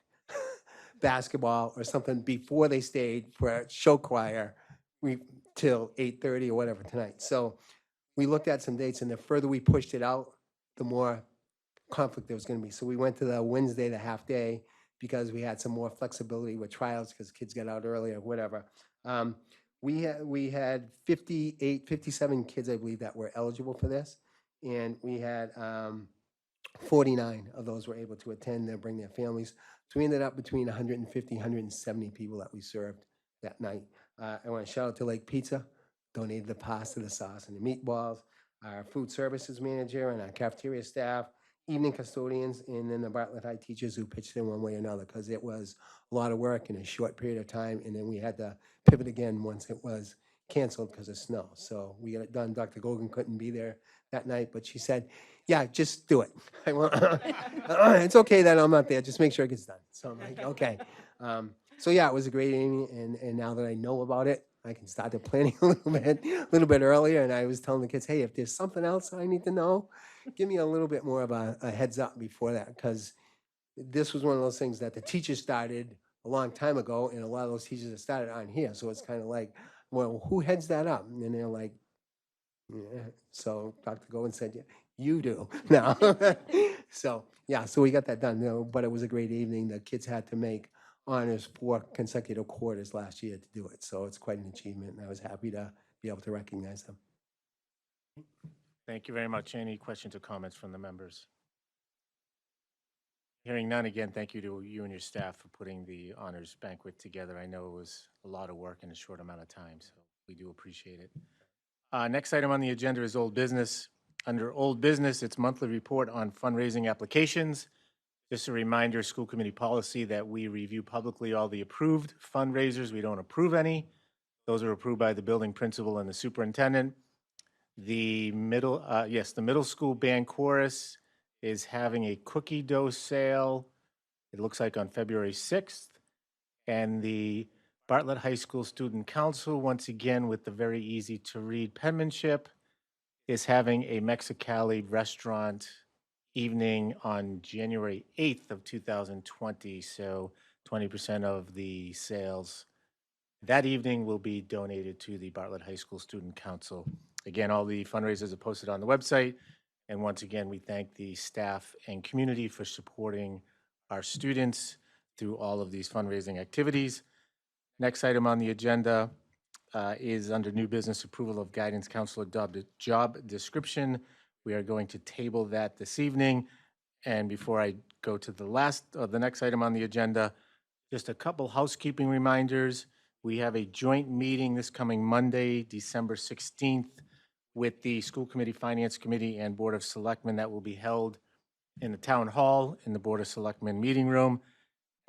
Speaker 8: basketball, or something before they stayed for a show choir till 8:30 or whatever tonight. So we looked at some dates, and the further we pushed it out, the more conflict there was going to be. So we went to the Wednesday, the half day, because we had some more flexibility with trials because kids got out earlier, whatever. We had 57 kids, I believe, that were eligible for this, and we had 49 of those were able to attend and bring their families. So we ended up between 150, 170 people that we served that night. I want to shout out to Lake Pizza, donated the pasta, the sauce, and the meatballs, our food services manager and our cafeteria staff, evening custodians, and then the Bartlett High teachers who pitched in one way or another because it was a lot of work in a short period of time. And then we had to pivot again once it was canceled because of snow. So we got it done. Dr. Gogan couldn't be there that night, but she said, yeah, just do it. I went, it's okay that I'm not there. Just make sure it gets done. So I'm like, okay. So yeah, it was a great evening. And now that I know about it, I can start the planning a little bit earlier. And I was telling the kids, hey, if there's something else I need to know, give me a little bit more of a heads up before that. Because this was one of those things that the teachers started a long time ago. And a lot of those teachers that started aren't here. So it's kind of like, well, who heads that up? And they're like, yeah. So Dr. Govan said, yeah, you do now. So yeah, so we got that done. But it was a great evening. The kids had to make honors 4 consecutive quarters last year to do it. So it's quite an achievement. And I was happy to be able to recognize them.
Speaker 1: Thank you very much. Any questions or comments from the members? Hearing none, again, thank you to you and your staff for putting the honors banquet together. I know it was a lot of work in a short amount of time, so we do appreciate it. Next item on the agenda is old business. Under old business, it's monthly report on fundraising applications. Just a reminder, school committee policy that we review publicly all the approved fundraisers. We don't approve any. Those are approved by the building principal and the superintendent. The middle school band chorus is having a cookie dough sale. It looks like on February 6th. And the Bartlett High School Student Council, once again with the very easy to read penmanship, is having a Mexicali restaurant evening on January 8th of 2020. So 20% of the sales that evening will be donated to the Bartlett High School Student Council. Again, all the fundraisers are posted on the website. And once again, we thank the staff and community for supporting our students through all of these fundraising activities. Next item on the agenda is under new business approval of guidance counselor job description. We are going to table that this evening. And before I go to the next item on the agenda, just a couple housekeeping reminders. We have a joint meeting this coming Monday, December 16th, with the School Committee, Finance Committee, and Board of Selectmen that will be held in the Town Hall in the Board of Selectmen meeting room.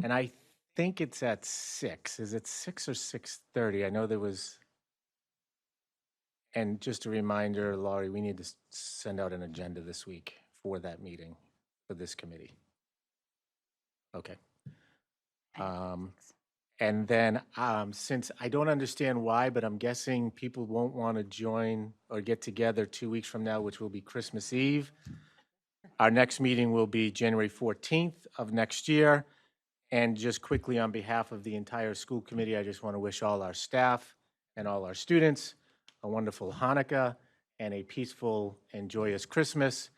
Speaker 1: And I think it's at 6. Is it 6 or 6:30? I know there was, and just a reminder, Laurie, we need to send out an agenda this week for that meeting, for this committee. Okay. And then, since I don't understand why, but I'm guessing people won't want to join or get together 2 weeks from now, which will be Christmas Eve. Our next meeting will be January 14th of next year. And just quickly, on behalf of the entire school committee, I just want to wish all our staff and all our students a wonderful Hanukkah and a peaceful and joyous Christmas.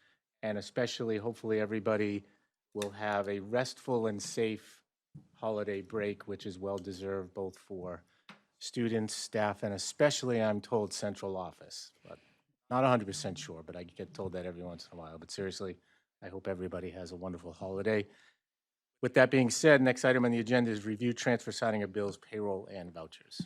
Speaker 1: And especially, hopefully, everybody will have a restful and safe holiday break, which is well-deserved both for students, staff, and especially, I'm told, central office. But not 100% sure, but I get told that every once in a while. But seriously, I hope everybody has a wonderful holiday. With that being said, next item on the agenda is review, transfer, signing of bills, payroll, and vouchers.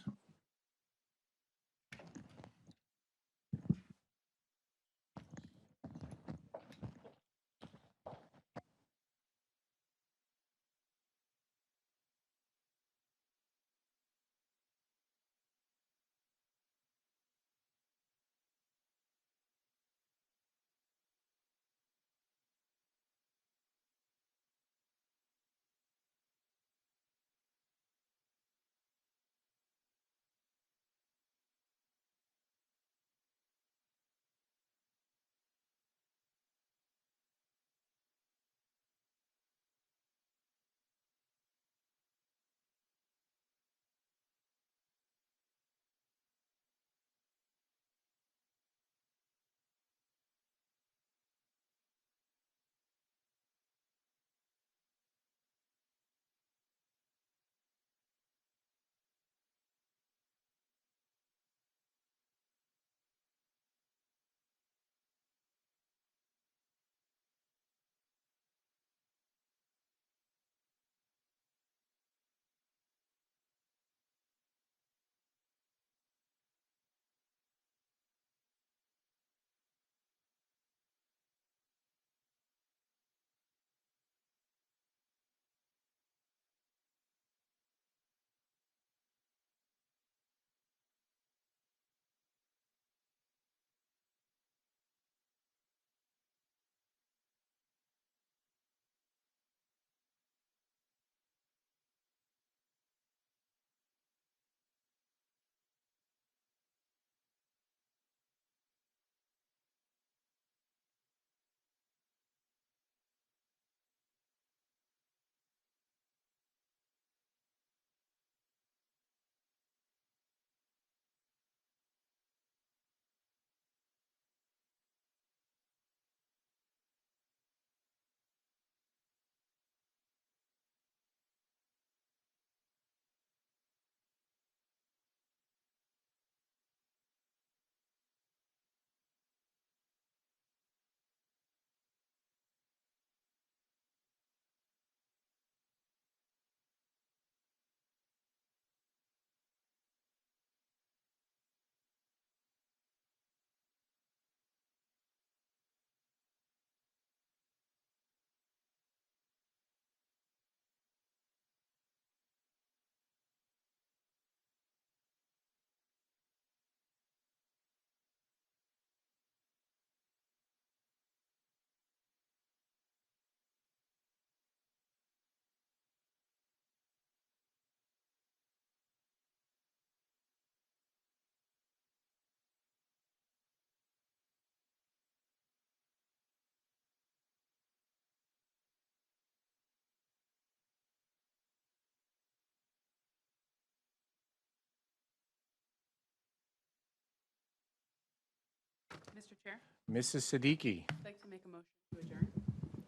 Speaker 5: Mr. Chair,
Speaker 1: Mrs. Siddiqui,
Speaker 5: I'd like to make a motion to adjourn.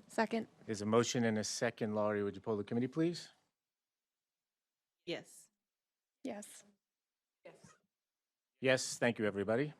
Speaker 9: Second.
Speaker 1: there's a motion and a second. Laurie, would you poll the committee, please?
Speaker 5: Yes.
Speaker 9: Yes.
Speaker 5: Yes.
Speaker 1: Yes, thank you, everybody.